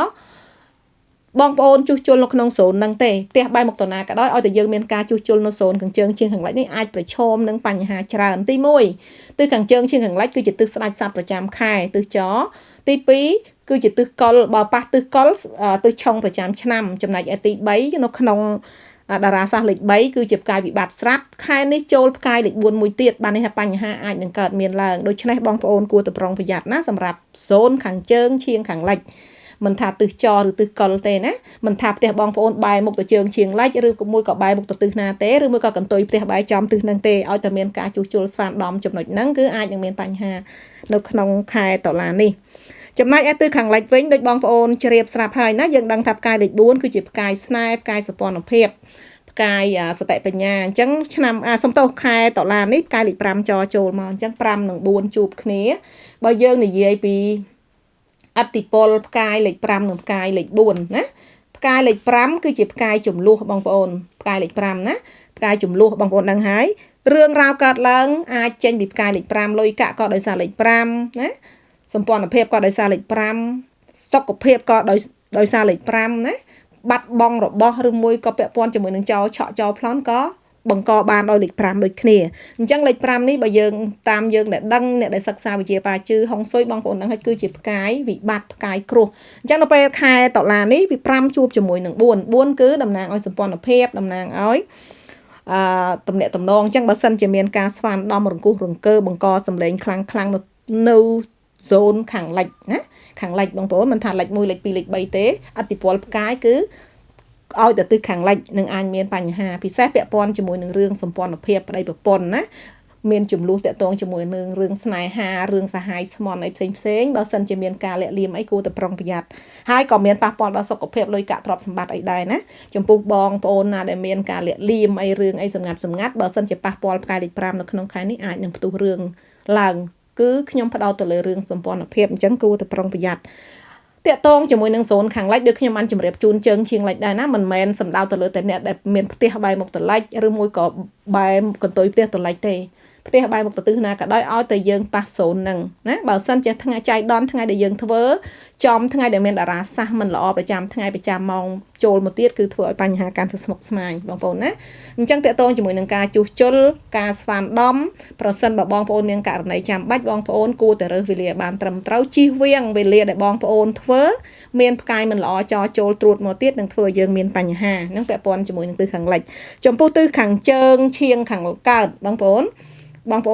A: បងប្អូនជួសជុលនៅក្នុងโซนហ្នឹងទេផ្ទះបែរមុខទៅណាក៏ដោយឲ្យតែយើងមានការជួសជុលនៅโซนខាងជើងឈៀងខាងលិចនេះអាចប្រឈមនឹងបញ្ហាច្រើនទី1ទិសខាងជើងឈៀងខាងលិចគឺជាទិសស្ដេចសត្វប្រចាំខែទិសចទី2គឺជាទិសកុលបើប៉ះទិសកុលទិសឆុងប្រចាំឆ្នាំចំណែកឯទី3នៅក្នុងតារាសាស្ត្រលេខ3គឺជាផ្កាយវិបត្តិស្រាប់ខែនេះចូលផ្កាយលេខ4មួយទៀតបាននេះបញ្ហាអាចនឹងកើតមានឡើងដូច្នេះបងប្អូនគួរតែប្រុងប្រយ័ត្នណាសម្រាប់โซนខាងជើងឈៀងខាងលិចមិនថាទិសចឬទិសកុលទេណាមិនថាផ្ទះបងប្អូនបែរមុខទៅជើងឈៀងលិចឬក៏មួយក៏បែរមុខទៅទិសណាទេឬមួយក៏កន្ទុយផ្ទះបែរចំទិសហ្នឹងទេឲ្យតែមានការជួសជុលស្វានដំចំណុចហ្នឹងគឺអាចនឹងមានបញ្ហានៅក្នុងខែតុលានេះចំណែកឯទិសខាងលិចវិញដូចបងប្អូនជ្រាបស្រាប់ហើយណាយើងដឹងថាផ្កាយលេខ4គឺជាផ្កាយស្នេហ៍ផ្កាយសោភ័ណភាពផ្កាយសតិបញ្ញាអញ្ចឹងឆ្នាំសំទោសខែតុលានេះផ្កាយលេខ5ចរចូលមកអញ្ចឹង5និង4ជួបគ្នាបើយើងនិយាយពីអតិពលផ្កាយលេខ5និងផ្កាយលេខ4ណាផ្កាយលេខ5គឺជាផ្កាយចំនួនបងប្អូនផ្កាយលេខ5ណាផ្កាយចំនួនបងប្អូនដឹងហើយរឿងរ៉ាវកើតឡើងអាចចេញពីផ្កាយលេខ5លុយកាក់ក៏ដោយសារលេខ5ណាសម្ព័ន្ធភាពក៏ដោយសារលេខ5សុខភាពក៏ដោយសារលេខ5ណាបាត់បង់របស់ឬមួយក៏ពាក់ព័ន្ធជាមួយនឹងចោលឆក់ចោលប្លន់ក៏បង្កបានដោយលេខ5ដូចគ្នាអញ្ចឹងលេខ5នេះបើយើងតាមយើងដែលដឹងអ្នកដែលសិក្សាវិទ្យាបាជឺហុងស៊ុយបងប្អូនដឹងហើយគឺជាផ្កាយវិបត្តិផ្កាយគ្រោះអញ្ចឹងនៅពេលខែតុលានេះវា5ជួបជាមួយនឹង4គឺតំណាងឲ្យសម្ព័ន្ធភាពតំណាងឲ្យតំណែងតំណងអញ្ចឹងបើសិនជាមានការស្វានដំរង្គោះរង្គើបង្កសម្លេងខ្លាំងនៅโซนខាងលិចណាខាងលិចបងប្អូនមិនថាលិច1លិច2លិច3ទេអតិពលផ្កាយគឺឲ្យតែទិសខាងលិចនឹងអាចមានបញ្ហាពិសេសពាក់ព័ន្ធជាមួយនឹងរឿងសម្ព័ន្ធភាពប្តីប្រពន្ធណាមានចំនួនតាក់ទងជាមួយនឹងរឿងស្នេហារឿងសហាយស្មន់អីផ្សេងបើសិនជាមានការលាក់លៀមអីគួរតែប្រុងប្រយ័ត្នហើយក៏មានប៉ះពាល់ដល់សុខភាពលុយកាក់ទ្រព្យសម្បត្តិអីដែរណាចំពោះបងប្អូនណាដែលមានការលាក់លៀមអីរឿងអីសម្ងាត់បើសិនជាប៉ះពាល់ផ្កាយលេខ5នៅក្នុងខែនេះអាចនឹងផ្ទុះរឿងឡើងគឺខ្ញុំផ្ដោតទៅលើរឿងសម្ព័ន្ធភាពអញ្ចឹងគួរតែប្រុងប្រយ័ត្នតាក់ទងជាមួយនឹងโซนខាងលិចដូចខ្ញុំបានជម្រាបជូនជើងឈៀងលិចដែរណាមិនមែនសំដៅទៅលើតែអ្នកដែលមានផ្ទះបែរមុខទៅលិចឬមួយក៏បែរកន្ទុយផ្ទះទៅលិចទេផ្ទះបែរមុខទៅទិសណាក៏ដោយឲ្យតែយើងប៉ះโซนហ្នឹងណាបើសិនជាថ្ងៃចៃដន្យថ្ងៃដែលយើងធ្វើចំថ្ងៃដែលមានតារាសាស្ត្រមិនល្អប្រចាំថ្ងៃប្រចាំម៉ោងចូលមកទៀតគឺធ្វើឲ្យបញ្ហាកាន់តែស្មុគស្មាញបងប្អូនណាអញ្ចឹងតាក់ទងជាមួយនឹងការជួសជុលការស្វានដំប្រសិនបើបងប្អូនមានករណីចាំបាច់បងប្អូនគួរតែរើសវេលាបានត្រឹមត្រូវជៀសវាងវេលាដែលបងប្អូនធ្វើមានផ្កាយមិនល្អចោចូលត្រួតមកទៀតនឹងធ្វើឲ្យយើងមានបញ្ហានឹងពាក់ព័ន្ធជាមួយនឹងទិសខាងលិចចំពោះទិសខាងជើងឈៀងខាងកើតបងប្អូ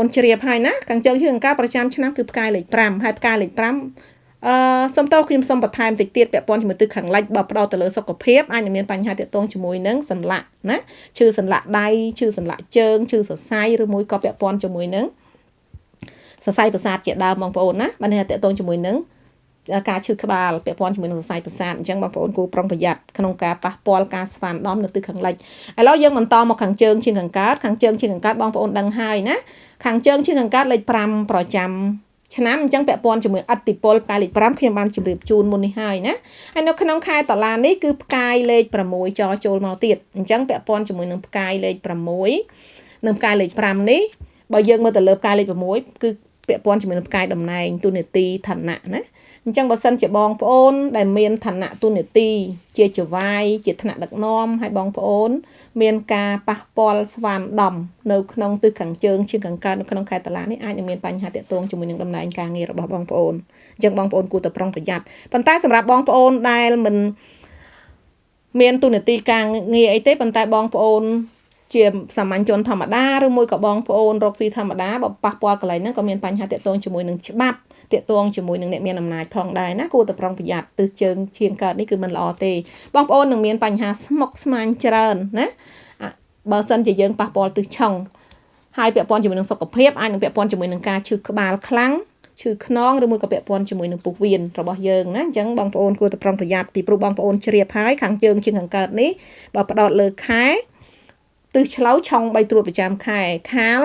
A: នជ្រាបហើយណាខាងជើងឈៀងខាងកើតប្រចាំឆ្នាំគឺផ្កាយលេខ5ហើយផ្កាយលេខ5សុំតោខ្ញុំសូមបន្ថែមតិចទៀតពាក់ព័ន្ធជាមួយទិសខាងលិចបើផ្ដោតទៅលើសុខភាពអាចនឹងមានបញ្ហាទាក់ទងជាមួយនឹងសន្លាក់ណាឈឺសន្លាក់ដៃឈឺសន្លាក់ជើងឈឺសរសៃឬមួយក៏ពាក់ព័ន្ធជាមួយនឹងសរសៃប្រសាទជាដើមបងប្អូនណាបាននេះទាក់ទងជាមួយនឹងការឈឺក្បាលពាក់ព័ន្ធជាមួយនឹងសរសៃប្រសាទអញ្ចឹងបងប្អូនគួរប្រុងប្រយ័ត្នក្នុងការប៉ះពាល់ការស្វានដំនៅទិសខាងលិចឥឡូវយើងបន្តមកខាងជើងឈៀងខាងកើតខាងជើងឈៀងខាងកើតបងប្អូនដឹងហើយណាខាងជើងឈៀងខាងកើតលេខ5ប្រចាំឆ្នាំអញ្ចឹងពាក់ព័ន្ធជាមួយអតិពលផ្កាយលេខ5ខ្ញុំបានជម្រាបជូនមុននេះហើយណាហើយនៅក្នុងខែតុលានេះគឺផ្កាយលេខ6ចរចូលមកទៀតអញ្ចឹងពាក់ព័ន្ធជាមួយនឹងផ្កាយលេខ6និងផ្កាយលេខ5នេះបើយើងមើលទៅលើផ្កាយលេខ6គឺពាក់ព័ន្ធជាមួយនឹងផ្កាយតំណែងទូនាទីឋានៈណាអញ្ចឹងបើសិនជាបងប្អូនដែលមានឋានៈទូនាទីជាចវាយជាឋានៈដឹកនាំហើយបងប្អូនមានការប៉ះពាល់ស្វានដំនៅក្នុងទិសខាងជើងជាងខាងកើតនៅក្នុងខែតុលានេះអាចនឹងមានបញ្ហាទាក់ទងជាមួយនឹងតំណែងការងាររបស់បងប្អូនអញ្ចឹងបងប្អូនគួរតែប្រុងប្រយ័ត្នប៉ុន្តែសម្រាប់បងប្អូនដែលមិនមានទូនាទីការងារអីទេប៉ុន្តែបងប្អូនជាសាមញ្ញជនធម្មតាឬមួយក៏បងប្អូនរកស៊ីធម្មតាបើប៉ះពាល់កន្លែងហ្នឹងក៏មានបញ្ហាទាក់ទងជាមួយនឹងច្បាប់ទាក់ទងជាមួយនឹងអ្នកមានអំណាចផងដែរណាគួរតែប្រុងប្រយ័ត្នទិសជើងឈៀងកើតនេះគឺមិនល្អទេបងប្អូននឹងមានបញ្ហាស្មុគស្មាញច្រើនណាបើសិនជាយើងប៉ះពាល់ទិសឆុងហើយពាក់ព័ន្ធជាមួយនឹងសុខភាពអាចនឹងពាក់ព័ន្ធជាមួយនឹងការឈឺក្បាលខ្លាំងឈឺខ្នងឬមួយក៏ពាក់ព័ន្ធជាមួយនឹងពុះវៀនរបស់យើងណាអញ្ចឹងបងប្អូនគួរតែប្រុងប្រយ័ត្នពីព្រោះបងប្អូនជ្រាបហើយខាងជើងឈៀងខាងកើតនេះបើផ្ដោតលើខែទិសឆ្លូវឆុង3ត្រួតប្រចាំខែខាល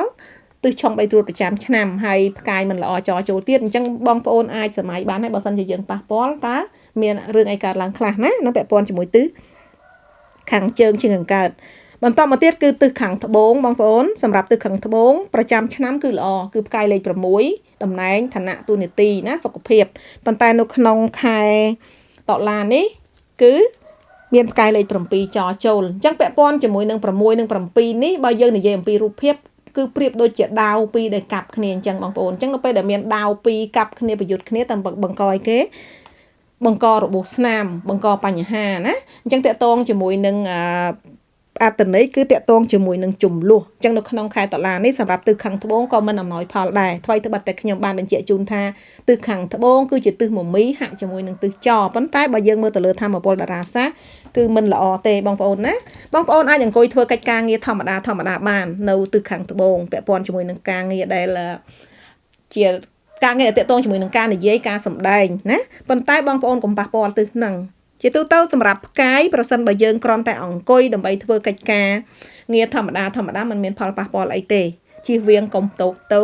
A: ទិសឆុង3ត្រួតប្រចាំឆ្នាំហើយផ្កាយមិនល្អចរចូលទៀតអញ្ចឹងបងប្អូនអាចសម័យបានហើយបើសិនជាយើងប៉ះពាល់តើមានរឿងអីកើតឡើងខ្លះណានឹងពាក់ព័ន្ធជាមួយទិសខាងជើងជាងខាងកើត បន្តមកទៀតគឺទិសខាងត្បូងបងប្អូនសម្រាប់ទិសខាងត្បូងប្រចាំឆ្នាំគឺល្អគឺផ្កាយលេខ6តំណែងឋានៈទូនាទីណាសុខភាពប៉ុន្តែនៅក្នុងខែតុលានេះគឺមានផ្កាយលេខ7ចចូលអញ្ចឹងពាក់ព័ន្ធជាមួយនឹង6និង7នេះបើយើងនិយាយអំពីរូបភាពគឺប្រៀបដូចជាដាវពីរដែលកាប់គ្នាអញ្ចឹងបងប្អូនអញ្ចឹងនៅពេលដែលមានដាវពីរកាប់គ្នាប្រយុទ្ធគ្នាតាមបង្កឲ្យគេបង្ករបួសស្នាមបង្កបញ្ហាណាអញ្ចឹងតកតងជាមួយនឹងអត្តន័យគឺតកតងជាមួយនឹងចំនួនអញ្ចឹងនៅក្នុងខែតុលានេះសម្រាប់ទិសខាងត្បូងក៏មិនអំណោយផលដែរថ្មីត្បិតតែខ្ញុំបានបញ្ជាក់ជូនថាទិសខាងត្បូងគឺជាទិសមមីហាក់ជាមួយនឹងទិសចប៉ុន្តែបើយើងមើលទៅលើធម៌ពលតារាសាស្ត្រគឺមិនល្អទេបងប្អូនណាបងប្អូនអាចអង្គុយធ្វើកិច្ចការងារធម្មតាបាននៅទិសខាងត្បូងពាក់ព័ន្ធជាមួយនឹងការងារដែលជាការងារដែលតកតងជាមួយនឹងការនិយាយការសម្ដែងណាប៉ុន្តែបងប្អូនកុំប៉ះពាល់ទិសហ្នឹងជាទូទៅសម្រាប់ផ្កាយប្រសិនបើយើងគ្រាន់តែអង្គុយដើម្បីធ្វើកិច្ចការងារធម្មតាមិនមានផលប៉ះពាល់អីទេជៀសវាងកុំទៅ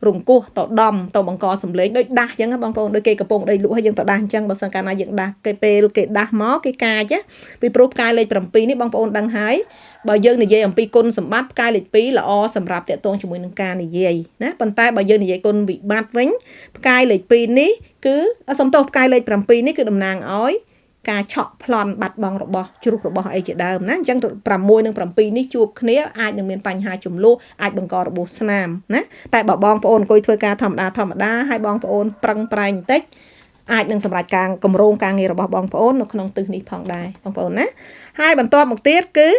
A: រង្គោះទៅដំទៅបង្កសម្លេងដូចដាស់អញ្ចឹងបងប្អូនដូចគេកំពុងដីលក់ឲ្យយើងទៅដាស់អញ្ចឹងបើសិនកាលណាយើងដាស់គេពេលគេដាស់មកគេកាចពីព្រោះផ្កាយលេខ7នេះបងប្អូនដឹងហើយបើយើងនិយាយអំពីគុណសម្បត្តិផ្កាយលេខ2ល្អសម្រាប់តកតងជាមួយនឹងការនិយាយណាប៉ុន្តែបើយើងនិយាយគុណវិបត្តិវិញផ្កាយលេខ2នេះគឺសំទោសផ្កាយលេខ7នេះគឺតំណាងឲ្យការឆក់ប្លន់បាត់បង់របស់ជ្រុះរបស់អីជាដើមណាអញ្ចឹង6និង7នេះជួបគ្នាអាចនឹងមានបញ្ហាចំនួនអាចបង្ករបួសស្នាមណាតែបើបងប្អូនអង្គុយធ្វើការធម្មតាហើយបងប្អូនប្រឹងប្រែងបន្តិចអាចនឹងសម្រេចការគម្រោងការងាររបស់បងប្អូននៅក្នុងទិសនេះផងដែរបងប្អូនណាហើយបន្ទាប់មកទៀតគឺ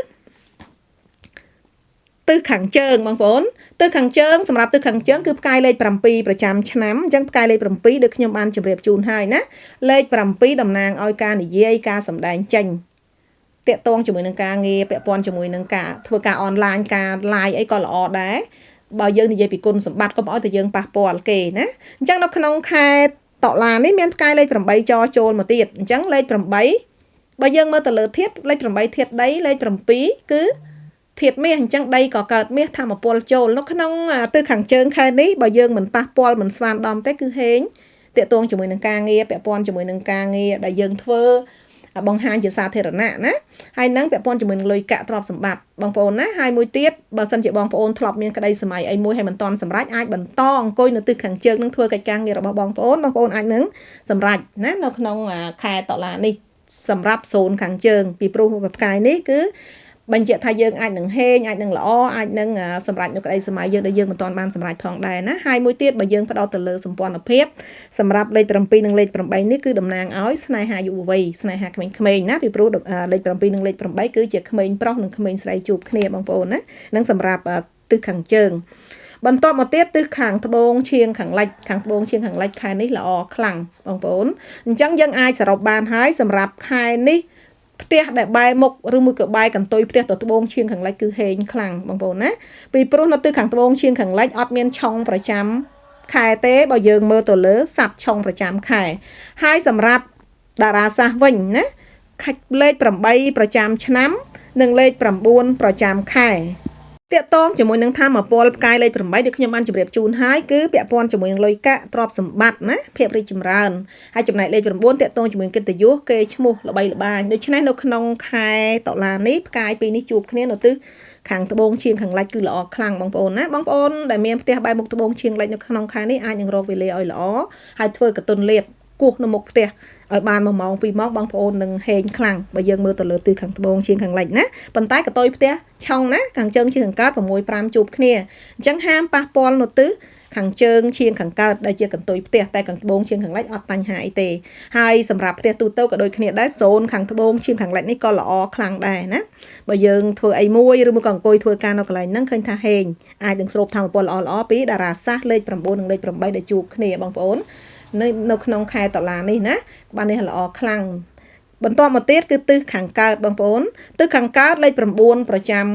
A: ទិសខាងជើងបងប្អូនទិសខាងជើងសម្រាប់ទិសខាងជើងគឺផ្កាយលេខ7ប្រចាំឆ្នាំអញ្ចឹងផ្កាយលេខ7ដូចខ្ញុំបានជម្រាបជូនហើយណាលេខ7តំណាងឲ្យការនិយាយការសម្ដែងចេញតាក់ទងជាមួយនឹងការងារពាក់ព័ន្ធជាមួយនឹងការធ្វើការអនឡាញការ live អីក៏ល្អដែរបើយើងនិយាយពីគុណសម្បត្តិកុំឲ្យតែយើងប៉ះពាល់គេណាអញ្ចឹងនៅក្នុងខែតុលានេះមានផ្កាយលេខ8ចចូលមកទៀតអញ្ចឹងលេខ8បើយើងមើលទៅលើធាតុលេខ8ធាតុដីលេខ7គឺធាតុមាសអញ្ចឹងដីក៏កើតមាសធម្មពលចូលនៅក្នុងទិសខាងជើងខែនេះបើយើងមិនប៉ះពាល់មិនស្វានដំទេគឺហេងតាក់ទងជាមួយនឹងការងារពាក់ព័ន្ធជាមួយនឹងការងារដែលយើងធ្វើបង្ហាញជាសាធារណៈណាហើយនឹងពាក់ព័ន្ធជាមួយនឹងលុយកាក់ទ្រព្យសម្បត្តិបងប្អូនណាហើយមួយទៀតបើសិនជាបងប្អូនធ្លាប់មានក្តីសម័យអីមួយហើយមិនទាន់សម្រេចអាចបន្តអង្គុយនៅទិសខាងជើងនឹងធ្វើកិច្ចការងាររបស់បងប្អូនអាចនឹងសម្រេចណានៅក្នុងខែតុលានេះសម្រាប់โซนខាងជើងពីព្រោះផ្កាយនេះគឺបញ្ជាក់ថាយើងអាចនឹងហេងអាចនឹងល្អអាចនឹងសម្រេចនៅក្តីសម័យយើងដែលយើងមិនទាន់បានសម្រេចផងដែរណាហើយមួយទៀតបើយើងផ្ដោតទៅលើសម្ព័ន្ធភាពសម្រាប់លេខ7និងលេខ8នេះគឺតំណាងឲ្យស្នេហាយុវវ័យស្នេហាក្មេងៗណាពីព្រោះលេខ7និងលេខ8គឺជាក្មេងប្រុសនិងក្មេងស្រីជួបគ្នាបងប្អូនណានឹងសម្រាប់ទិសខាងជើងបន្ទាប់មកទៀតទិសខាងត្បូងឈៀងខាងលិចខាងត្បូងឈៀងខាងលិចខែនេះល្អខ្លាំងបងប្អូនអញ្ចឹងយើងអាចសរុបបានហើយសម្រាប់ខែនេះផ្ទះដែលបែរមុខឬមួយក៏បែរកន្ទុយផ្ទះទៅត្បូងឈៀងខាងលិចគឺហេងខ្លាំងបងប្អូនណាពីព្រោះនៅទិសខាងត្បូងឈៀងខាងលិចអត់មានឆុងប្រចាំខែទេបើយើងមើលទៅលើសัตว์ឆុងប្រចាំខែហើយសម្រាប់តារាសាស្ត្រវិញណាខាច់លេខ8ប្រចាំឆ្នាំនិងលេខ9ប្រចាំខែតាក់ទងជាមួយនឹងធម៌ពលផ្កាយលេខ8ដែលខ្ញុំបានជម្រាបជូនហើយគឺពាក់ព័ន្ធជាមួយនឹងលុយកាក់ទ្រព្យសម្បត្តិណាភាពរីកចម្រើនហើយចំណែកលេខ9តាក់ទងជាមួយកិត្តិយសគេឈ្មោះល្បីល្បាញដូច្នេះនៅក្នុងខែតុលានេះផ្កាយពីរនេះជួបគ្នានៅទិសខាងត្បូងឈៀងខាងលិចគឺល្អខ្លាំងបងប្អូនណាបងប្អូនដែលមានផ្ទះបែរមុខត្បូងឈៀងលិចនៅក្នុងខែនេះអាចនឹងរកវេលាឲ្យល្អហើយធ្វើកតុនលាភគោះនៅមុខផ្ទះឲ្យបាន1ម៉ោង2ម៉ោងបងប្អូននឹងហេងខ្លាំងបើយើងមើលទៅលើទិសខាងត្បូងឈៀងខាងលិចណាប៉ុន្តែកតុយផ្ទះឆុងណាខាងជើងឈៀងខាងកើត6 5ជួបគ្នាអញ្ចឹងហាមប៉ះពាល់នៅទិសខាងជើងឈៀងខាងកើតដែលជាកន្ទុយផ្ទះតែខាងត្បូងឈៀងខាងលិចអត់បញ្ហាអីទេហើយសម្រាប់ផ្ទះទូទៅក៏ដូចគ្នាដែរโซนខាងត្បូងឈៀងខាងលិចនេះក៏ល្អខ្លាំងដែរណាបើយើងធ្វើអីមួយឬមួយក៏អង្គុយធ្វើការនៅកន្លែងហ្នឹងឃើញថាហេងអាចនឹងស្រូបធម៌ពលល្អៗពីតារាសាស្ត្រលេខ9និងលេខ8ដែលជួបគ្នាបងប្អូននៅក្នុងខែតុលានេះណាបាននេះល្អខ្លាំងបន្ទាប់មកទៀតគឺទិសខាងកើតបងប្អូនទិសខាងកើតលេខ9ប្រចាំ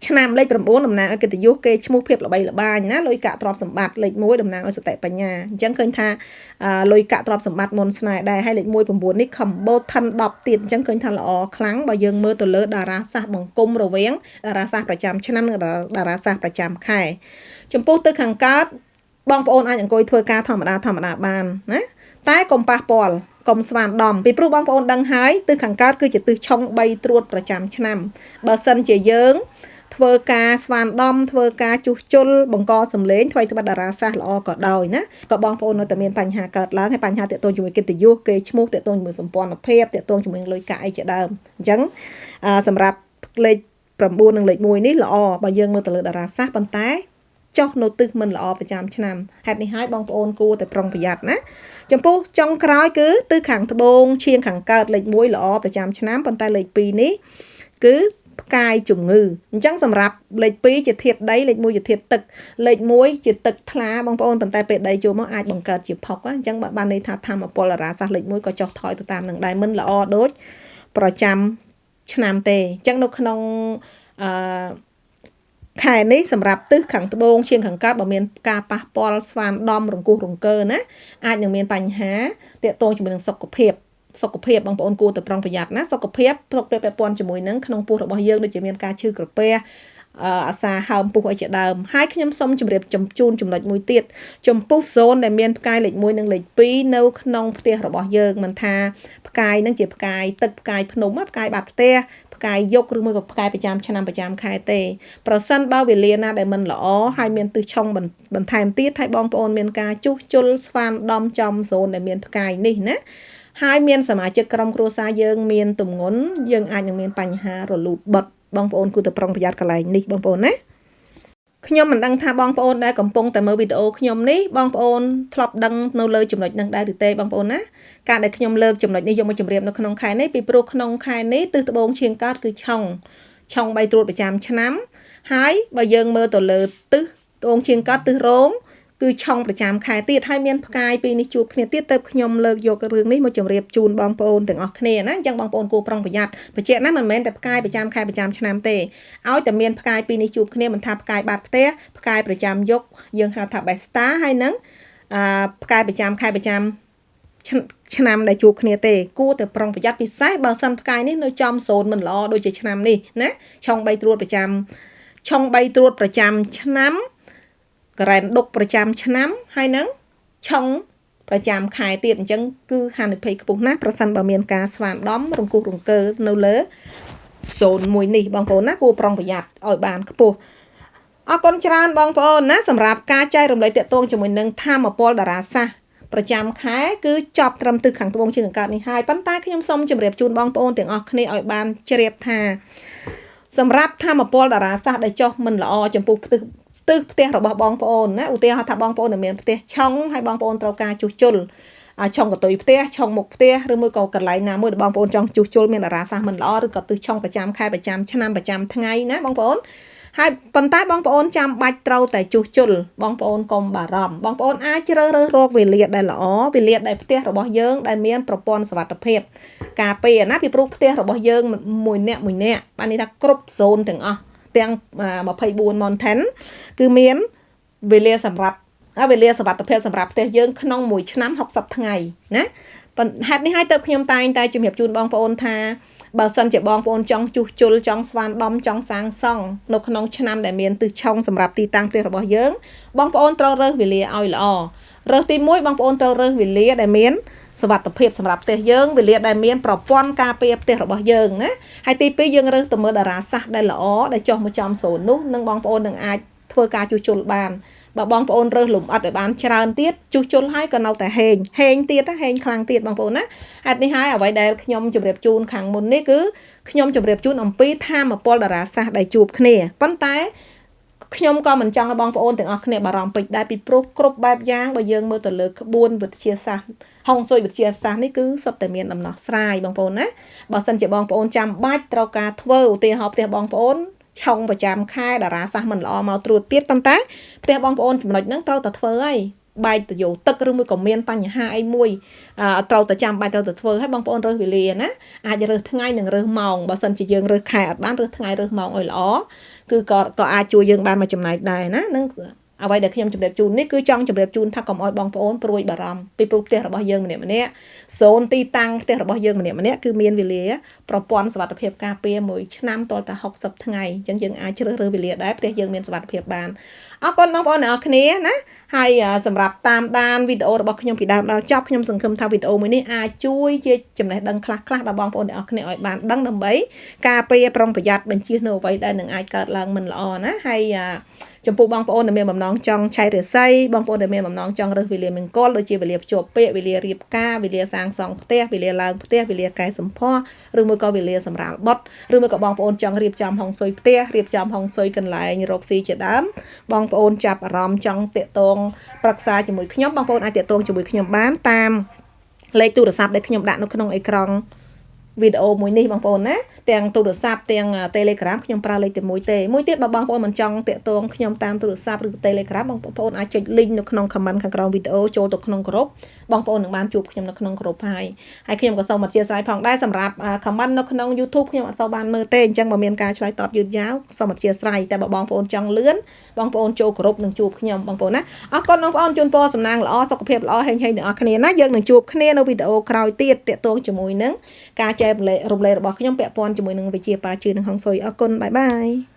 A: ឆ្នាំលេខ9តំណាងឲ្យកិត្តិយសគេឈ្មោះភាពល្បីល្បាញណាលុយកាក់ទ្រព្យសម្បត្តិលេខ1តំណាងឲ្យសតិបញ្ញាអញ្ចឹងឃើញថាលុយកាក់ទ្រព្យសម្បត្តិមុនស្នេហ៍ដែរហើយលេខ1 9នេះខំបូថិន10ទៀតអញ្ចឹងឃើញថាល្អខ្លាំងបើយើងមើលទៅលើតារាសាស្ត្របង្គំរវាងតារាសាស្ត្រប្រចាំឆ្នាំនិងតារាសាស្ត្រប្រចាំខែចំពោះទិសខាងកើត បងប្អូនអាចអង្គុយធ្វើការធម្មតាបានណាតែកុំប៉ះពាល់កុំស្វានដំពីព្រោះបងប្អូនដឹងហើយទិសខាងកើតគឺជាទិសឆុង3ត្រួតប្រចាំឆ្នាំបើសិនជាយើងធ្វើការស្វានដំធ្វើការជួសជុលបង្កសម្លេងថ្មីត្បិតតារាសាស្ត្រល្អក៏ដោយណាក៏បងប្អូននៅតែមានបញ្ហាកើតឡើងហើយបញ្ហាទាក់ទងជាមួយកិត្តិយសគេឈ្មោះទាក់ទងជាមួយសម្ព័ន្ធភាពទាក់ទងជាមួយលុយកាក់អីជាដើមអញ្ចឹងសម្រាប់លេខ9និងលេខ1នេះល្អបើយើងមើលទៅលើតារាសាស្ត្រប៉ុន្តែចុះនៅទិសមិនល្អប្រចាំឆ្នាំហេតុនេះហើយបងប្អូនគួរតែប្រុងប្រយ័ត្នណាចំពោះចុងក្រោយគឺទិសខាងត្បូងឈៀងខាងកើតលេខ1ល្អប្រចាំឆ្នាំប៉ុន្តែលេខ2នេះគឺផ្កាយជំងឺអញ្ចឹងសម្រាប់លេខ2ជាធាតុដីលេខ1ជាធាតុទឹកលេខ1ជាទឹកថ្លាបងប្អូនប៉ុន្តែពេលដីចូលមកអាចបង្កើតជាផុកអញ្ចឹងបានន័យថាធម្មពលតារាសាស្ត្រលេខ1ក៏ចុះថយទៅតាមនឹងដែរមិនល្អដូចប្រចាំឆ្នាំទេអញ្ចឹងនៅក្នុងខែនេះសម្រាប់ទិសខាងត្បូងឈៀងខាងកើតបើមានការប៉ះពាល់ស្វានដំរង្គោះរង្គើណាអាចនឹងមានបញ្ហាទាក់ទងជាមួយនឹងសុខភាពបងប្អូនគួរតែប្រុងប្រយ័ត្នណាសុខភាពពាក់ព័ន្ធជាមួយនឹងក្នុងពោះរបស់យើងដូចជាមានការឈឺក្រពះអាសាហើមពុះអីជាដើមហើយខ្ញុំសូមជម្រាបជូនចំណុចមួយទៀតចំពោះโซนដែលមានផ្កាយលេខ1និងលេខ2នៅក្នុងផ្ទះរបស់យើងមិនថាផ្កាយនឹងជាផ្កាយទឹកផ្កាយភ្នំផ្កាយបាត់ផ្ទះផ្កាយយកឬមួយក៏ផ្កាយប្រចាំឆ្នាំប្រចាំខែទេប្រសិនបើវេលាណាដែលមិនល្អហើយមានទិសឆុងបន្ថែមទៀតហើយបងប្អូនមានការជួសជុលស្វានដំចំโซนដែលមានផ្កាយនេះណាហើយមានសមាជិកក្រុមគ្រួសារយើងមានទម្ងន់យើងអាចនឹងមានបញ្ហារលូតបិទបងប្អូនគួរតែប្រុងប្រយ័ត្នកន្លែងនេះបងប្អូនណាខ្ញុំមិនដឹងថាបងប្អូនដែលកំពុងតែមើលវីដេអូខ្ញុំនេះបងប្អូនធ្លាប់ដឹងនៅលើចំណុចហ្នឹងដែរឬទេបងប្អូនណាការដែលខ្ញុំលើកចំណុចនេះយកមកជម្រាបនៅក្នុងខែនេះពីព្រោះក្នុងខែនេះទិសត្បូងឈៀងកើតគឺឆុង3ត្រួតប្រចាំឆ្នាំហើយបើយើងមើលទៅលើទិសត្បូងឈៀងកើតទិសរោងគឺឆុងប្រចាំខែទៀតហើយមានផ្កាយពីរនេះជួបគ្នាទៀតទៅខ្ញុំលើកយករឿងនេះមកជម្រាបជូនបងប្អូនទាំងអស់គ្នាណាអញ្ចឹងបងប្អូនគួរប្រុងប្រយ័ត្នបញ្ជាក់ណាមិនមែនតែផ្កាយប្រចាំខែប្រចាំឆ្នាំទេឲ្យតែមានផ្កាយពីរនេះជួបគ្នាមិនថាផ្កាយបាតផ្ទះផ្កាយប្រចាំយុគយើងហៅថា Besta ហើយនឹងផ្កាយប្រចាំខែប្រចាំឆ្នាំដែលជួបគ្នាទេគួរតែប្រុងប្រយ័ត្នពិសេសបើសិនផ្កាយនេះនៅចំโซนមិនល្អដូចជាឆ្នាំនេះណាឆុង3ត្រួតប្រចាំឆ្នាំក្រែនដុកប្រចាំឆ្នាំហើយនឹងឆុងប្រចាំខែទៀតអញ្ចឹងគឺហានិភ័យខ្ពស់ណាស់ប្រសិនបើមានការស្វានដំរង្គោះរង្គើនៅលើโซนមួយនេះបងប្អូនណាគួរប្រុងប្រយ័ត្នឲ្យបានខ្ពស់អរគុណច្រើនបងប្អូនណាសម្រាប់ការចែករំលែកទាក់ទងជាមួយនឹងធម្មពលតារាសាស្ត្រប្រចាំខែគឺចប់ត្រឹមទិសខាងត្បូងឈៀងខាងកើតនេះហើយប៉ុន្តែខ្ញុំសូមជម្រាបជូនបងប្អូនទាំងអស់គ្នាឲ្យបានជ្រាបថាសម្រាប់ធម្មពលតារាសាស្ត្រដែលចុះមិនល្អចំពោះទិសផ្ទះរបស់បងប្អូនណាឧទាហរណ៍ថាបងប្អូនមានផ្ទះឆុងហើយបងប្អូនត្រូវការជួសជុលឆុងកតុយផ្ទះឆុងមុខផ្ទះឬមួយក៏កន្លែងណាមួយដែលបងប្អូនចង់ជួសជុលមានតារាសាស្ត្រមិនល្អឬក៏ទិសឆុងប្រចាំខែប្រចាំឆ្នាំប្រចាំថ្ងៃណាបងប្អូនហើយប៉ុន្តែបងប្អូនចាំបាច់ត្រូវតែជួសជុលបងប្អូនកុំបារម្ភបងប្អូនអាចជ្រើសរើសរកវេលាដែលល្អវេលាដែលផ្ទះរបស់យើងដែលមានប្រព័ន្ធសុវត្ថិភាពការពារណាពីព្រោះផ្ទះរបស់យើងមួយអ្នកបានន័យថាគ្រប់โซนទាំងអស់ទាំង24 mountain គឺមានវេលាសម្រាប់វេលាសុវត្ថិភាពសម្រាប់ផ្ទះយើងក្នុងមួយឆ្នាំ60ថ្ងៃណាហេតុនេះហើយទើបខ្ញុំតែងតែជំរាបជូនបងប្អូនថាបើសិនជាបងប្អូនចង់ជួសជុលចង់ស្វានដំចង់សាងសង់នៅក្នុងឆ្នាំដែលមានទិសឆុងសម្រាប់ទីតាំងផ្ទះរបស់យើងបងប្អូនត្រូវរើសវេលាឲ្យល្អរើសទី1បងប្អូនត្រូវរើសវេលាដែលមានសុវត្ថិភាពសម្រាប់ផ្ទះយើងវេលាដែលមានប្រព័ន្ធការពារផ្ទះរបស់យើងណាហើយទី2យើងរើសទៅមើលតារាសាស្ត្រដែលល្អដែលចុះមកចំសូននោះនឹងបងប្អូននឹងអាចធ្វើការជួសជុលបានបើបងប្អូនរើសលំអិតឲ្យបានច្រើនទៀតជួសជុលហើយក៏នៅតែហេងទៀតហេងខ្លាំងទៀតបងប្អូនណាហេតុនេះហើយអ្វីដែលខ្ញុំជម្រាបជូនខាងមុននេះគឺខ្ញុំជម្រាបជូនអំពីធម៌ពលតារាសាស្ត្រដែលជួបគ្នាប៉ុន្តែខ្ញុំក៏មិនចង់ឲ្យបងប្អូនទាំងអស់គ្នាបារម្ភពេកដែរពីព្រោះគ្រប់បែបយ៉ាងបើយើងមើលទៅលើក្បួនវិទ្យាសាស្ត្រហុងស៊ុយវិទ្យាសាស្ត្រនេះគឺសុទ្ធតែមានដំណោះស្រាយបងប្អូនណាបើសិនជាបងប្អូនចាំបាច់ត្រូវការធ្វើឧទាហរណ៍ផ្ទះបងប្អូនឆុងប្រចាំខែតារាសាស្ត្រមិនល្អមកត្រួតទៀតប៉ុន្តែផ្ទះបងប្អូនចំណុចហ្នឹងត្រូវតែធ្វើហើយបែកទៅយកទឹកឬមួយក៏មានបញ្ហាអីមួយត្រូវតែចាំបាច់ត្រូវតែធ្វើហើយបងប្អូនរើសវេលាណាអាចរើសថ្ងៃនិងរើសម៉ោងបើសិនជាយើងរើសខែអត់បានរើសថ្ងៃរើសម៉ោងឲ្យល្អគឺក៏អាចជួយយើងបានមួយចំណែកដែរណានឹងអ្វីដែលខ្ញុំជម្រាបជូននេះគឺចង់ជម្រាបជូនថាកុំឲ្យបងប្អូនព្រួយបារម្ភពីព្រោះផ្ទះរបស់យើងម្នាក់โซนទីតាំងផ្ទះរបស់យើងម្នាក់គឺមានវេលាប្រព័ន្ធសុវត្ថិភាពការពារមួយឆ្នាំតតែ60ថ្ងៃអញ្ចឹងយើងអាចជ្រើសរើសវេលាដែរផ្ទះយើងមានសុវត្ថិភាពបាន អរគុណបងប្អូនអ្នកនរគ្នាណាហើយសម្រាប់តាមដានវីដេអូរបស់ខ្ញុំពីដើមដល់ចប់ខ្ញុំសង្ឃឹមថាវីដេអូមួយនេះអាចជួយជាចំណេះដឹងខ្លះៗដល់បងប្អូនអ្នកនរគ្នាឲ្យបានដឹងដើម្បីការពារប្រុងប្រយ័ត្នបញ្ជៀសនៅអ្វីដែលនឹងអាចកើតឡើងមិនល្អណាហើយចំពោះបងប្អូនដែលមានបំណងចង់ឆែករាសីបងប្អូនដែលមានបំណងចង់រើសវេលាមង្គលដូចជាវេលាភ្ជាប់ពាក្យវេលារៀបការវេលាសាងសង់ផ្ទះវេលាឡើងផ្ទះវេលាកែសម្ផស្សឬមួយក៏វេលាសម្រាលបុត្រឬមួយក៏បងប្អូនចង់រៀបចំហុងស៊ុយផ្ទះរៀបចំហុងស៊ុយកន្លែងរកស៊ីជាដើមបងប្អូនចាប់អារម្មណ៍ចង់តាក់ទងប្រឹក្សាជាមួយខ្ញុំបងប្អូនអាចតាក់ទងជាមួយខ្ញុំបានតាមលេខទូរស័ព្ទដែលខ្ញុំដាក់នៅក្នុងអេក្រង់វីដេអូមួយនេះបងប្អូនណាទាំងទូរស័ព្ទទាំង Telegram ខ្ញុំប្រើលេខតែមួយទេមួយទៀតបើបងប្អូនមិនចង់តាក់ទងខ្ញុំតាមទូរស័ព្ទឬ Telegram បងប្អូនអាចចុច link នៅក្នុង comment ខាងក្រោមវីដេអូចូលទៅក្នុងក្រុមបងប្អូននឹងបានជួបខ្ញុំនៅក្នុងក្រុមហើយខ្ញុំក៏សូមអធិស្ឋានផងដែរសម្រាប់ comment នៅក្នុង YouTube ខ្ញុំអត់សូវបានមើលទេអញ្ចឹងបើមានការឆ្លើយតបយឺតយ៉ាវសូមអធិស្ឋានតែបើបងប្អូនចង់លឿនបងប្អូនចូលក្រុមនឹងជួបខ្ញុំបងប្អូនណាអរគុណបងប្អូនជូនពរសំណាងល្អសុខភាពល្អហេងហេងទាំងអស់គ្នាណាយើងនឹងជួបគ្នានៅវីដេអូក្រោយទៀតតាក់ទងជាមួយនឹងការចែករំលែករបស់ខ្ញុំពាក់ព័ន្ធជាមួយនឹងវិជាប៉ាជឿនឹងហុងស៊ុយអរគុណបាយបាយ